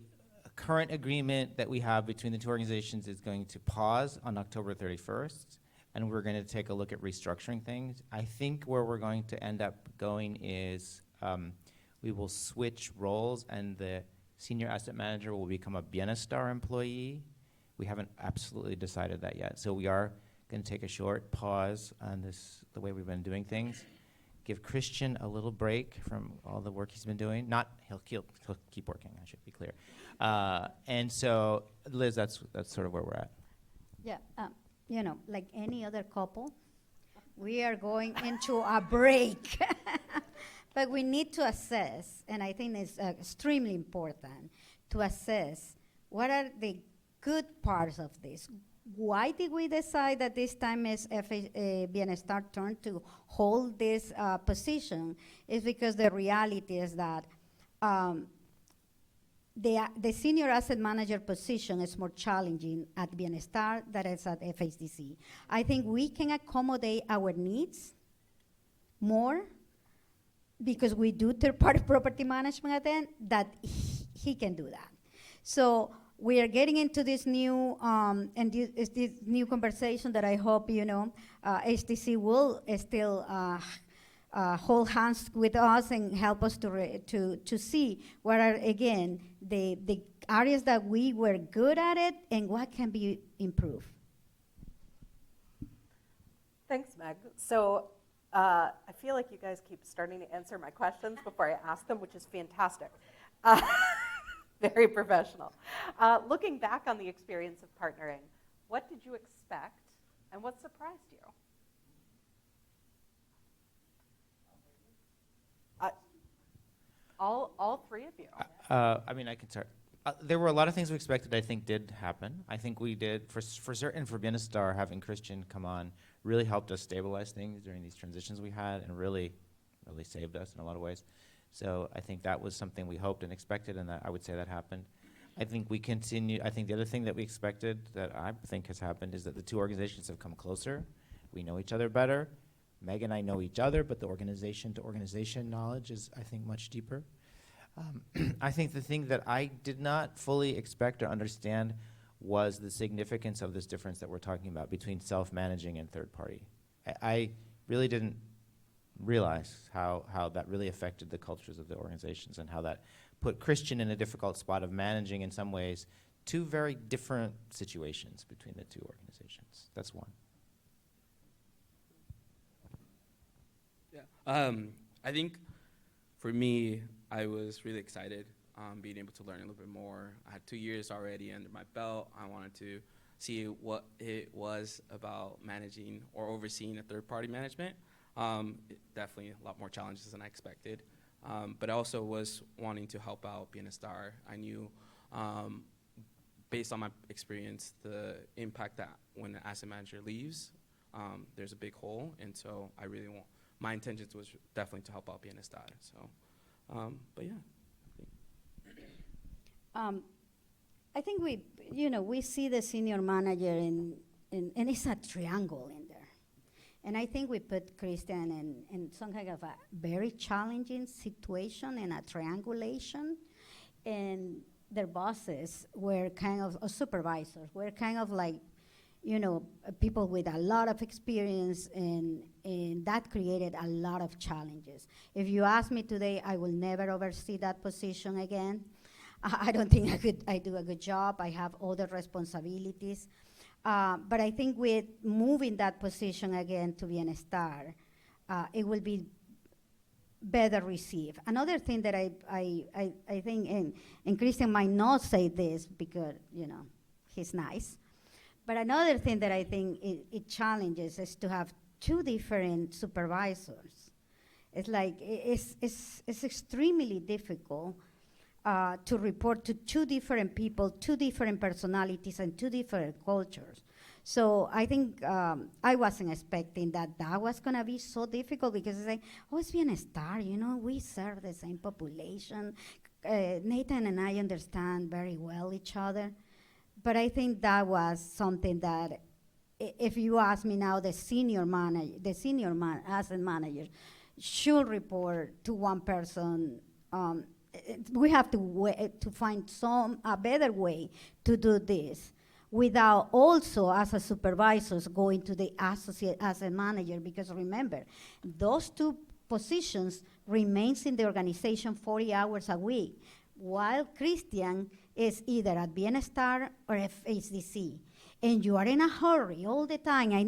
current agreement that we have between the two organizations is going to pause on October 31st, and we're going to take a look at restructuring things. I think where we're going to end up going is we will switch roles, and the senior asset manager will become a Bienestar employee. We haven't absolutely decided that yet, so we are going to take a short pause on this, the way we've been doing things. Give Christian a little break from all the work he's been doing. He'll keep working, I should be clear. And so, Liz, that's sort of where we're at. Yeah, you know, like any other couple, we are going into a break. But we need to assess, and I think it's extremely important to assess what are the good parts of this. Why did we decide that this time is Bienestar turn to hold this position? Is because the reality is that the senior asset manager position is more challenging at Bienestar than it's at FHDC. I think we can accommodate our needs more because we do third-party property management at the end, that he can do that. So we are getting into this new this new conversation that I hope, you know, HTC will still hold hands with us and help us to see what are, again, the areas that we were good at it and what can be improved. Thanks, Meg. So I feel like you guys keep starting to answer my questions before I ask them, which is fantastic. Very professional. Looking back on the experience of partnering, what did you expect and what surprised you? All three of you. I mean, I can start. There were a lot of things we expected I think did happen. I think we did, for certain, for Bienestar, having Christian come on really helped us stabilize things during these transitions we had and really saved us in a lot of ways. So I think that was something we hoped and expected, and that I would say that happened. I think we continue. I think the other thing that we expected that I think has happened is that the two organizations have come closer. We know each other better. Meg and I know each other, but the organization to organization knowledge is, I think, much deeper. I think the thing that I did not fully expect or understand was the significance of this difference that we're talking about between self-managing and third party. I really didn't realize how that really affected the cultures of the organizations and how that put Christian in a difficult spot of managing, in some ways, two very different situations between the two organizations. That's one. Yeah, I think for me, I was really excited being able to learn a little bit more. I had 2 years already under my belt. I wanted to see what it was about managing or overseeing a third-party management. Definitely a lot more challenges than I expected. But I also was wanting to help out Bienestar. I knew, based on my experience, the impact that when an asset manager leaves, there's a big hole. And so I really my intentions was definitely to help out Bienestar. So, but yeah. I think we see the senior manager and it's a triangle in there. And I think we put Christian in some kind of a very challenging situation and a triangulation. And their bosses were kind of, supervisors, were kind of like, people with a lot of experience, and that created a lot of challenges. If you ask me today, I will never oversee that position again. I don't think I do a good job. I have other responsibilities. But I think with moving that position again to Bienestar, it will be better received. Another thing that I think, and Christian might not say this because, he's nice, but another thing that I think it challenges is to have two different supervisors. It's like, it's extremely difficult to report to two different people, two different personalities, and two different cultures. So I think I wasn't expecting that was gonna be so difficult because it's like, oh, it's Bienestar, we serve the same population. Nathan and I understand very well each other, but I think that was something that, if you ask me now, the asset manager should report to one person. We have to find a better way to do this without also, as a supervisors, going to the associate asset manager, because remember, those two positions remains in the organization 40 hours a week, while Christian is either at Bienestar or FHDC. And you are in a hurry all the time. I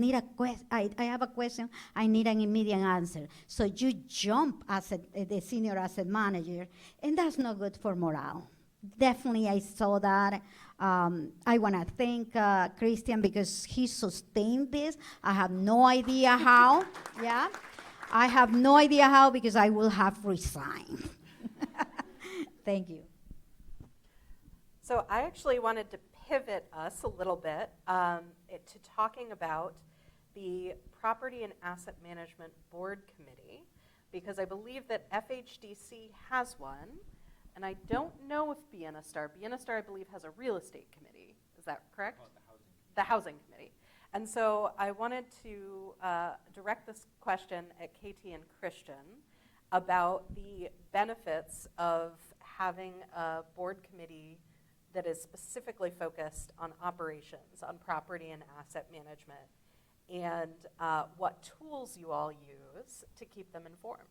have a question, I need an immediate answer. So you jump as the senior asset manager, and that's not good for morale. Definitely, I saw that. I want to thank Christian because he sustained this. I have no idea how. Yeah, I have no idea how, because I will have resigned. Thank you. So I actually wanted to pivot us a little bit to talking about the Property and Asset Management Board Committee, because I believe that FHDC has one, and I don't know if Bienestar, I believe, has a real estate committee. Is that correct? The housing committee. And so I wanted to direct this question at Katie and Christian about the benefits of having a board committee that is specifically focused on operations, on property and asset management, and what tools you all use to keep them informed.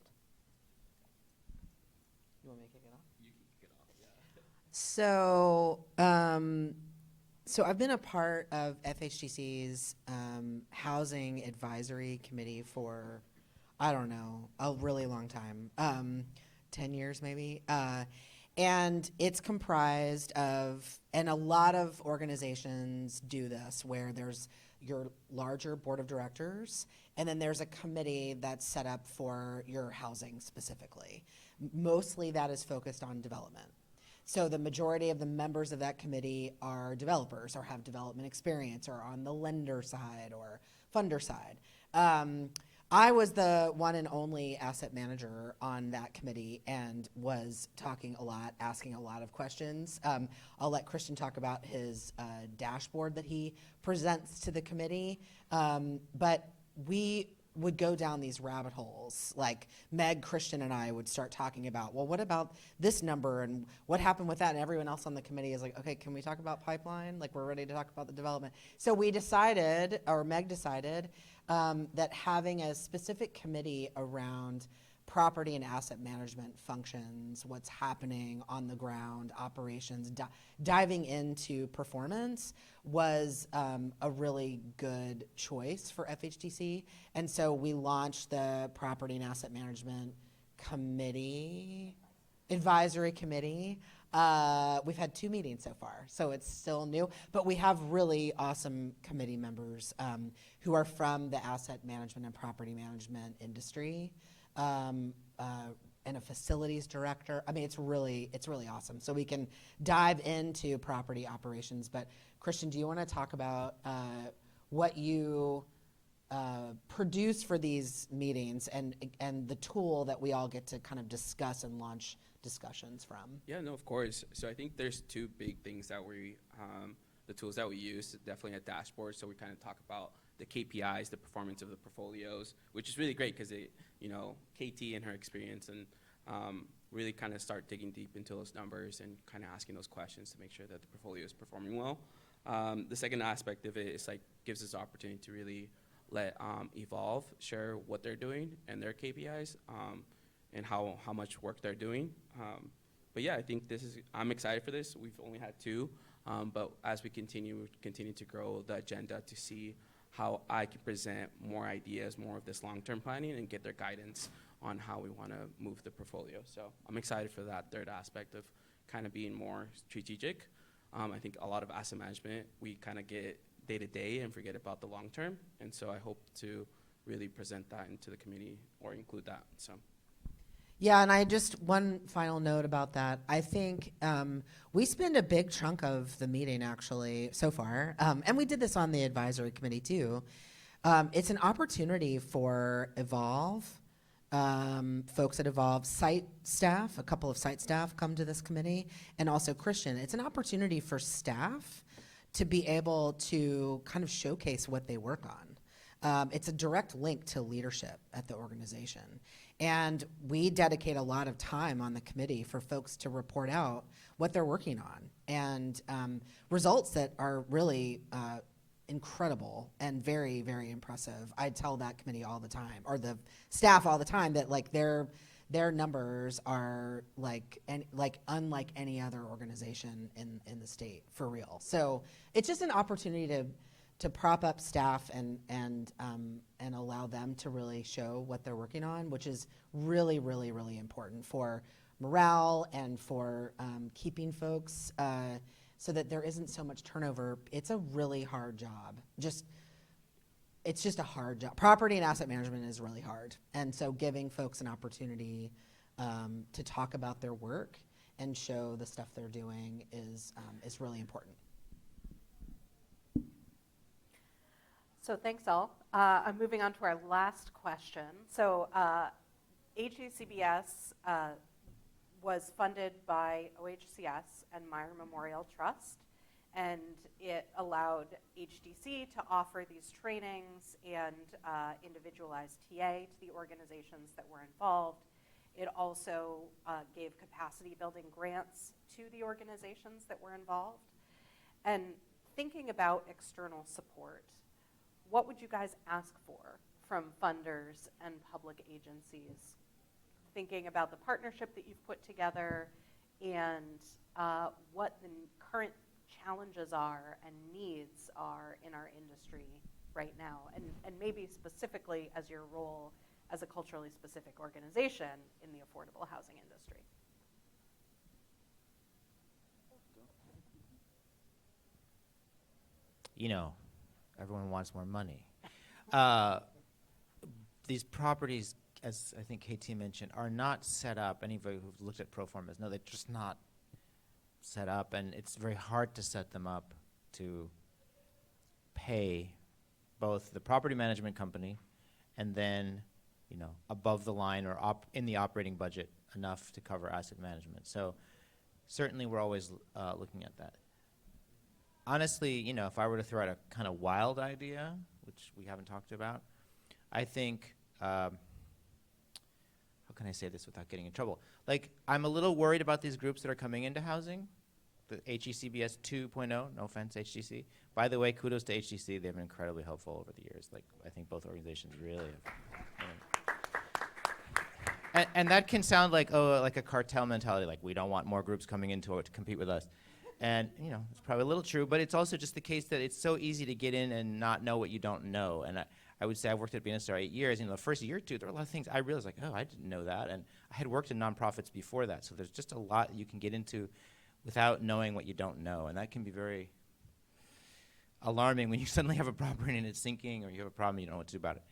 You want me to kick it off? You can kick it off, yeah. So I've been a part of FHDC's housing advisory committee for, I don't know, a really long time, 10 years maybe. And it's comprised of, and a lot of organizations do this, where there's your larger board of directors, and then there's a committee that's set up for your housing specifically. Mostly that is focused on development. So the majority of the members of that committee are developers or have development experience or on the lender side or funder side. I was the one and only asset manager on that committee and was talking a lot, asking a lot of questions. I'll let Christian talk about his dashboard that he presents to the committee. But we would go down these rabbit holes. Like Meg, Christian, and I would start talking about, well, what about this number and what happened with that? And everyone else on the committee is like, okay, can we talk about pipeline? Like, we're ready to talk about the development. So we decided, or Meg decided, that having a specific committee around property and asset management functions, what's happening on the ground, operations, diving into performance was a really good choice for FHDC. And so we launched the Property and Asset Management Committee, Advisory Committee. We've had 2 meetings so far, so it's still new, but we have really awesome committee members who are from the asset management and property management industry. And a facilities director. I mean, it's really awesome. So we can dive into property operations. But Christian, do you want to talk about what you produce for these meetings and the tool that we all get to kind of discuss and launch discussions from? Yeah, no, of course. So I think there's 2 big things that the tools that we use, definitely a dashboard. So we kind of talk about the KPIs, the performance of the portfolios, which is really great because KT and her experience and really kind of start digging deep into those numbers and kind of asking those questions to make sure that the portfolio is performing well. The second aspect of it is gives us the opportunity to really let Evolve share what they're doing and their KPIs and how much work they're doing. But yeah, I think I'm excited for this. We've only had 2, but as we continue to grow the agenda to see how I can present more ideas, more of this long-term planning, and get their guidance on how we want to move the portfolio. So I'm excited for that third aspect of kind of being more strategic. I think a lot of asset management, we kind of get day-to-day and forget about the long-term. And so I hope to really present that into the community or include that. So. Yeah, and I just, one final note about that. I think we spend a big chunk of the meeting actually so far, and we did this on the advisory committee too. It's an opportunity for Evolve, folks at Evolve, site staff, a couple of site staff come to this committee, and also Christian. It's an opportunity for staff to be able to kind of showcase what they work on. It's a direct link to leadership at the organization. And we dedicate a lot of time on the committee for folks to report out what they're working on and results that are really incredible and very, very impressive. I tell that committee all the time, or the staff all the time, that like their numbers are like unlike any other organization in the state, for real. So it's just an opportunity to prop up staff and allow them to really show what they're working on, which is really, really, really important for morale and for keeping folks so that there isn't so much turnover. It's a really hard job. It's just a hard job. Property and asset management is really hard. And so giving folks an opportunity to talk about their work and show the stuff they're doing is really important. So thanks all. I'm moving on to our last question. So HECBS was funded by OHCS and Meyer Memorial Trust, and it allowed HDC to offer these trainings and individualized TA to the organizations that were involved. It also gave capacity building grants to the organizations that were involved. And thinking about external support, what would you guys ask for from funders and public agencies? Thinking about the partnership that you've put together and what the current challenges are and needs are in our industry right now, and maybe specifically as your role as a culturally specific organization in the affordable housing industry. You know, everyone wants more money. These properties, as I think KT mentioned, are not set up. Anybody who's looked at pro formas know they're just not set up, and it's very hard to set them up to pay both the property management company and then, you know, above the line or in the operating budget enough to cover asset management. So certainly we're always looking at that. Honestly, you know, if I were to throw out a kind of wild idea, which we haven't talked about, I think, how can I say this without getting in trouble? Like, I'm a little worried about these groups that are coming into housing, the HECBS 2.0, no offense, HDC. By the way, kudos to HDC, they've been incredibly helpful over the years. Like, I think both organizations really have. And that can sound like, oh, like a cartel mentality, like we don't want more groups coming into it to compete with us. And, you know, it's probably a little true, but it's also just the case that it's so easy to get in and not know what you don't know. And I would say I worked at Bienestar 8 years. You know, the first year or two, there were a lot of things I realized, like, oh, I didn't know that. And I had worked in nonprofits before that. So there's just a lot you can get into without knowing what you don't know. And that can be very alarming when you suddenly have a property and it's sinking, or you have a problem and you don't know what to do about it.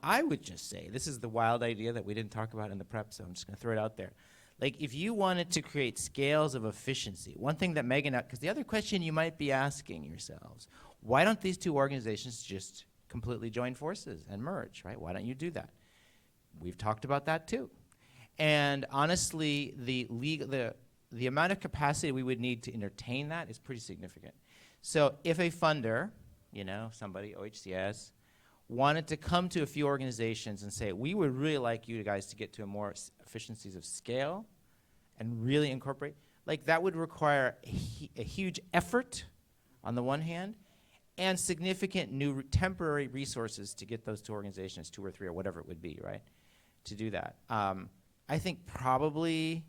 I would just say, this is the wild idea that we didn't talk about in the prep, so I'm just going to throw it out there. Like, if you wanted to create scales of efficiency, one thing that Megan, because the other question you might be asking yourselves, why don't these two organizations just completely join forces and merge, right? Why don't you do that? We've talked about that too. And honestly, the amount of capacity we would need to entertain that is pretty significant. So if a funder, you know, somebody, OHCS, wanted to come to a few organizations and say, we would really like you guys to get to a more efficiencies of scale and really incorporate, like, that would require a huge effort on the one hand and significant new temporary resources to get those two organizations, 2 or 3 or whatever it would be, right, to do that. I think probably,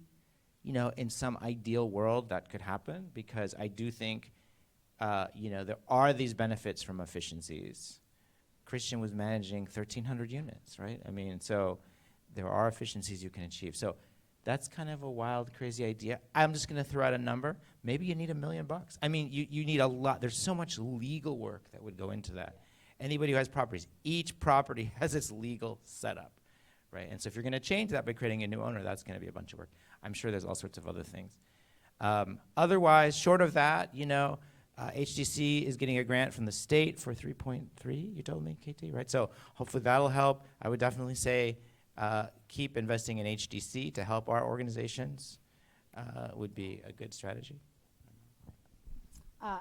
you know, in some ideal world that could happen, because I do think, you know, there are these benefits from efficiencies. Christian was managing 1,300 units, right? I mean, so there are efficiencies you can achieve. So that's kind of a wild, crazy idea. I'm just going to throw out a number. Maybe you need $1 million. I mean, you need a lot. There's so much legal work that would go into that. Anybody who has properties, each property has its legal setup, right? And so if you're going to change that by creating a new owner, that's going to be a bunch of work. I'm sure there's all sorts of other things. Otherwise, short of that, HDC is getting a grant from the state for 3.3, you told me, KT, right? So hopefully that'll help. I would definitely say keep investing in HDC to help our organizations would be a good strategy.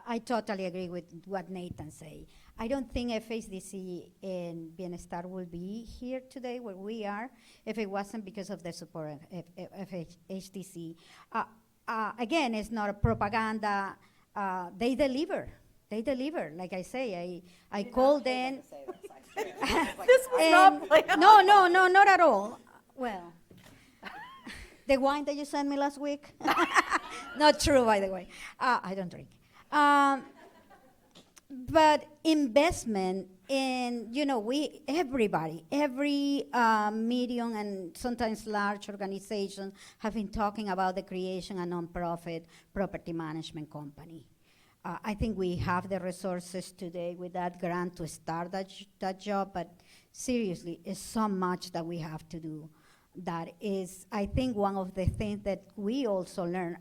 I totally agree with what Nathan said. I don't think FHDC and Bienestar will be here today where we are if it wasn't because of the support of FHDC. Again, it's not a propaganda. They deliver. They deliver. Like I say, I called them. This was not planned. No, not at all. Well, the wine that you sent me last week, not true, by the way. I don't drink. But investment in, everybody, every medium and sometimes large organization have been talking about the creation of a nonprofit property management company. I think we have the resources today with that grant to start that job, but seriously, it's so much that we have to do. That is, I think, one of the things that we also learned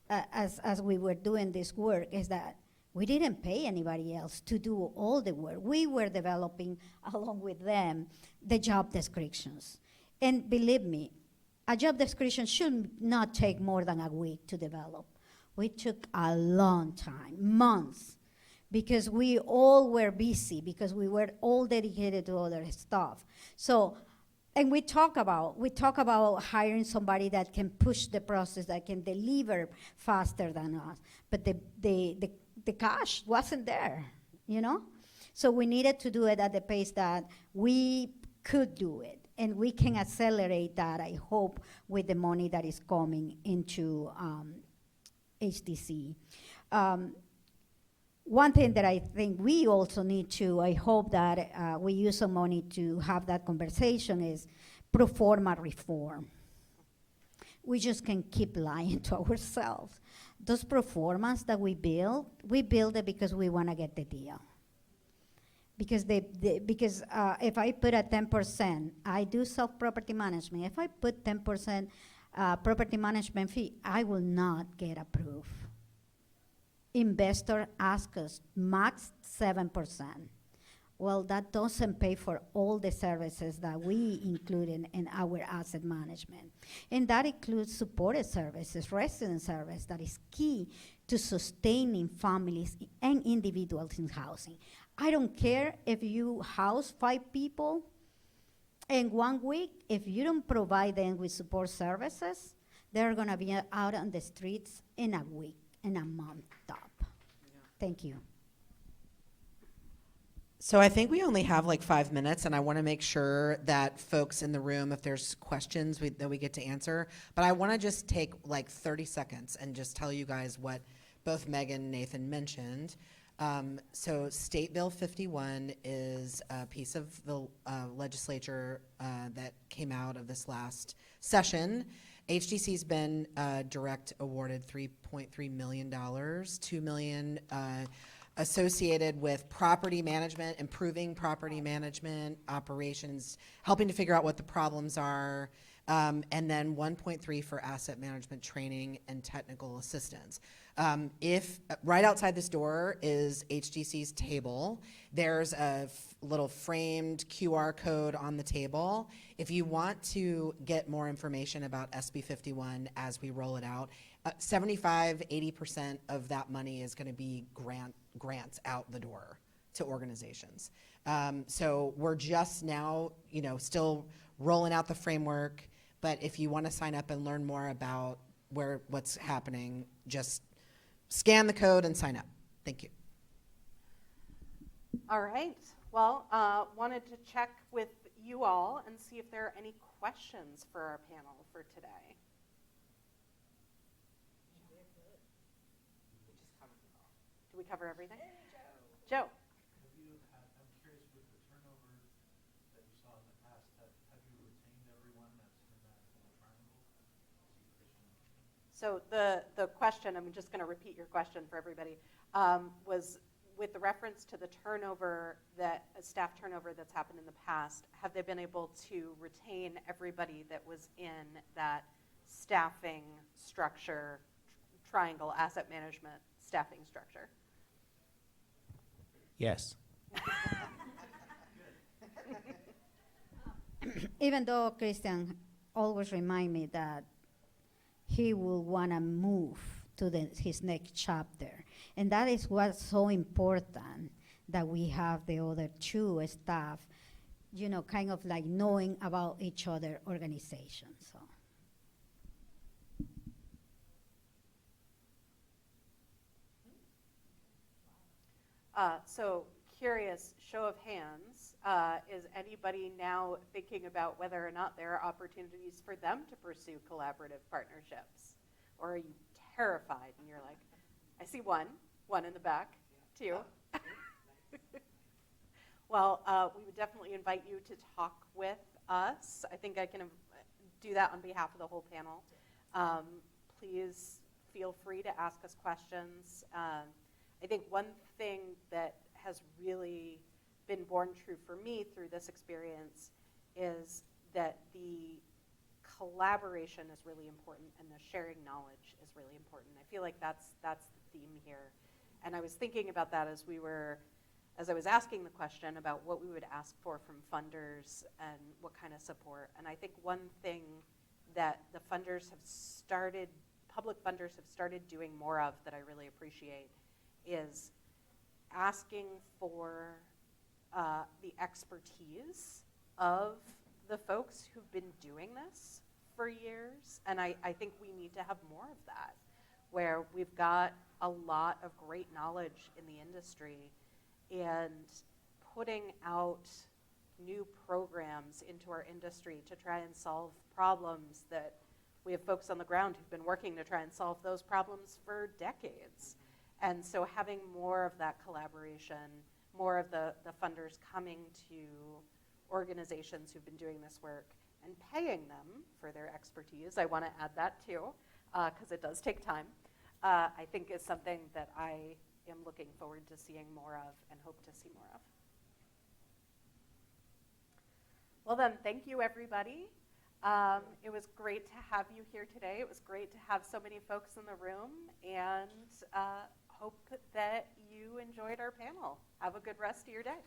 as we were doing this work is that we didn't pay anybody else to do all the work. We were developing, along with them, the job descriptions. And believe me, a job description should not take more than a week to develop. We took a long time, months, because we all were busy, because we were all dedicated to other stuff. So, and we talk about hiring somebody that can push the process, that can deliver faster than us. But the cash wasn't there, So we needed to do it at the pace that we could do it. And we can accelerate that, I hope, with the money that is coming into HDC. One thing that I think we also need to, I hope that we use some money to have that conversation, is pro forma reform. We just can keep lying to ourselves. Those pro formas that we build it because we want to get the deal. Because if I put a 10%, I do self-property management. If I put 10% property management fee, I will not get approved. Investor ask us max 7%. Well, that doesn't pay for all the services that we include in our asset management. And that includes supported services, resident service, that is key to sustaining families and individuals in housing. I don't care if you house 5 people in 1 week, if you don't provide them with support services, they're gonna be out on the streets in a week, in a month top. Yeah. Thank you. So I think we only have like 5 minutes, and I want to make sure that folks in the room, if there's questions that we get to answer. But I want to just take like 30 seconds and just tell you guys what both Megan and Nathan mentioned. So State Bill 51 is a piece of the legislature that came out of this last session. HDC's been direct awarded $3.3 million, $2 million associated with property management, improving property management operations, helping to figure out what the problems are, and then 1.3 for asset management training and technical assistance. If right outside this door is HDC's table, there's a little framed QR code on the table. If you want to get more information about SB 51 as we roll it out, 75-80% of that money is going to be grants out the door to organizations. So we're just now, still rolling out the framework. But if you want to sign up and learn more about what's happening, just scan the code and sign up. Thank you. All right. Well, wanted to check with you all and see if there are any questions for our panel for today. Did we cover everything? Hey, Joe. Joe. I'm curious, with the turnover that you saw in the past, have you retained everyone that's in that little triangle? So the question, I'm just going to repeat your question for everybody, was with the reference to the turnover, staff turnover that's happened in the past, have they been able to retain everybody that was in that staffing structure, triangle asset management staffing structure? Yes. Even though Christian always remind me that he will want to move to his next chapter. And that is what's so important, that we have the other two staff, you know, kind of like knowing about each other organizations. So. So curious, show of hands, is anybody now thinking about whether or not there are opportunities for them to pursue collaborative partnerships? Or are you terrified and you're like, I see one in the back, two. Well, we would definitely invite you to talk with us. I think I can do that on behalf of the whole panel. Please feel free to ask us questions. I think one thing that has really been borne true for me through this experience is that the collaboration is really important and the sharing knowledge is really important. I feel like that's the theme here. And I was thinking about that as I was asking the question about what we would ask for from funders and what kind of support. And I think one thing that the funders have started, public funders have started doing more of that I really appreciate is asking for the expertise of the folks who've been doing this for years. And I think we need to have more of that, where we've got a lot of great knowledge in the industry, and putting out new programs into our industry to try and solve problems that we have folks on the ground who've been working to try and solve those problems for decades. And so having more of that collaboration, more of the funders coming to organizations who've been doing this work and paying them for their expertise, I want to add that too, because it does take time, I think is something that I am looking forward to seeing more of and hope to see more of. Well then, thank you everybody. It was great to have you here today. It was great to have so many folks in the room, and hope that you enjoyed our panel. Have a good rest of your day.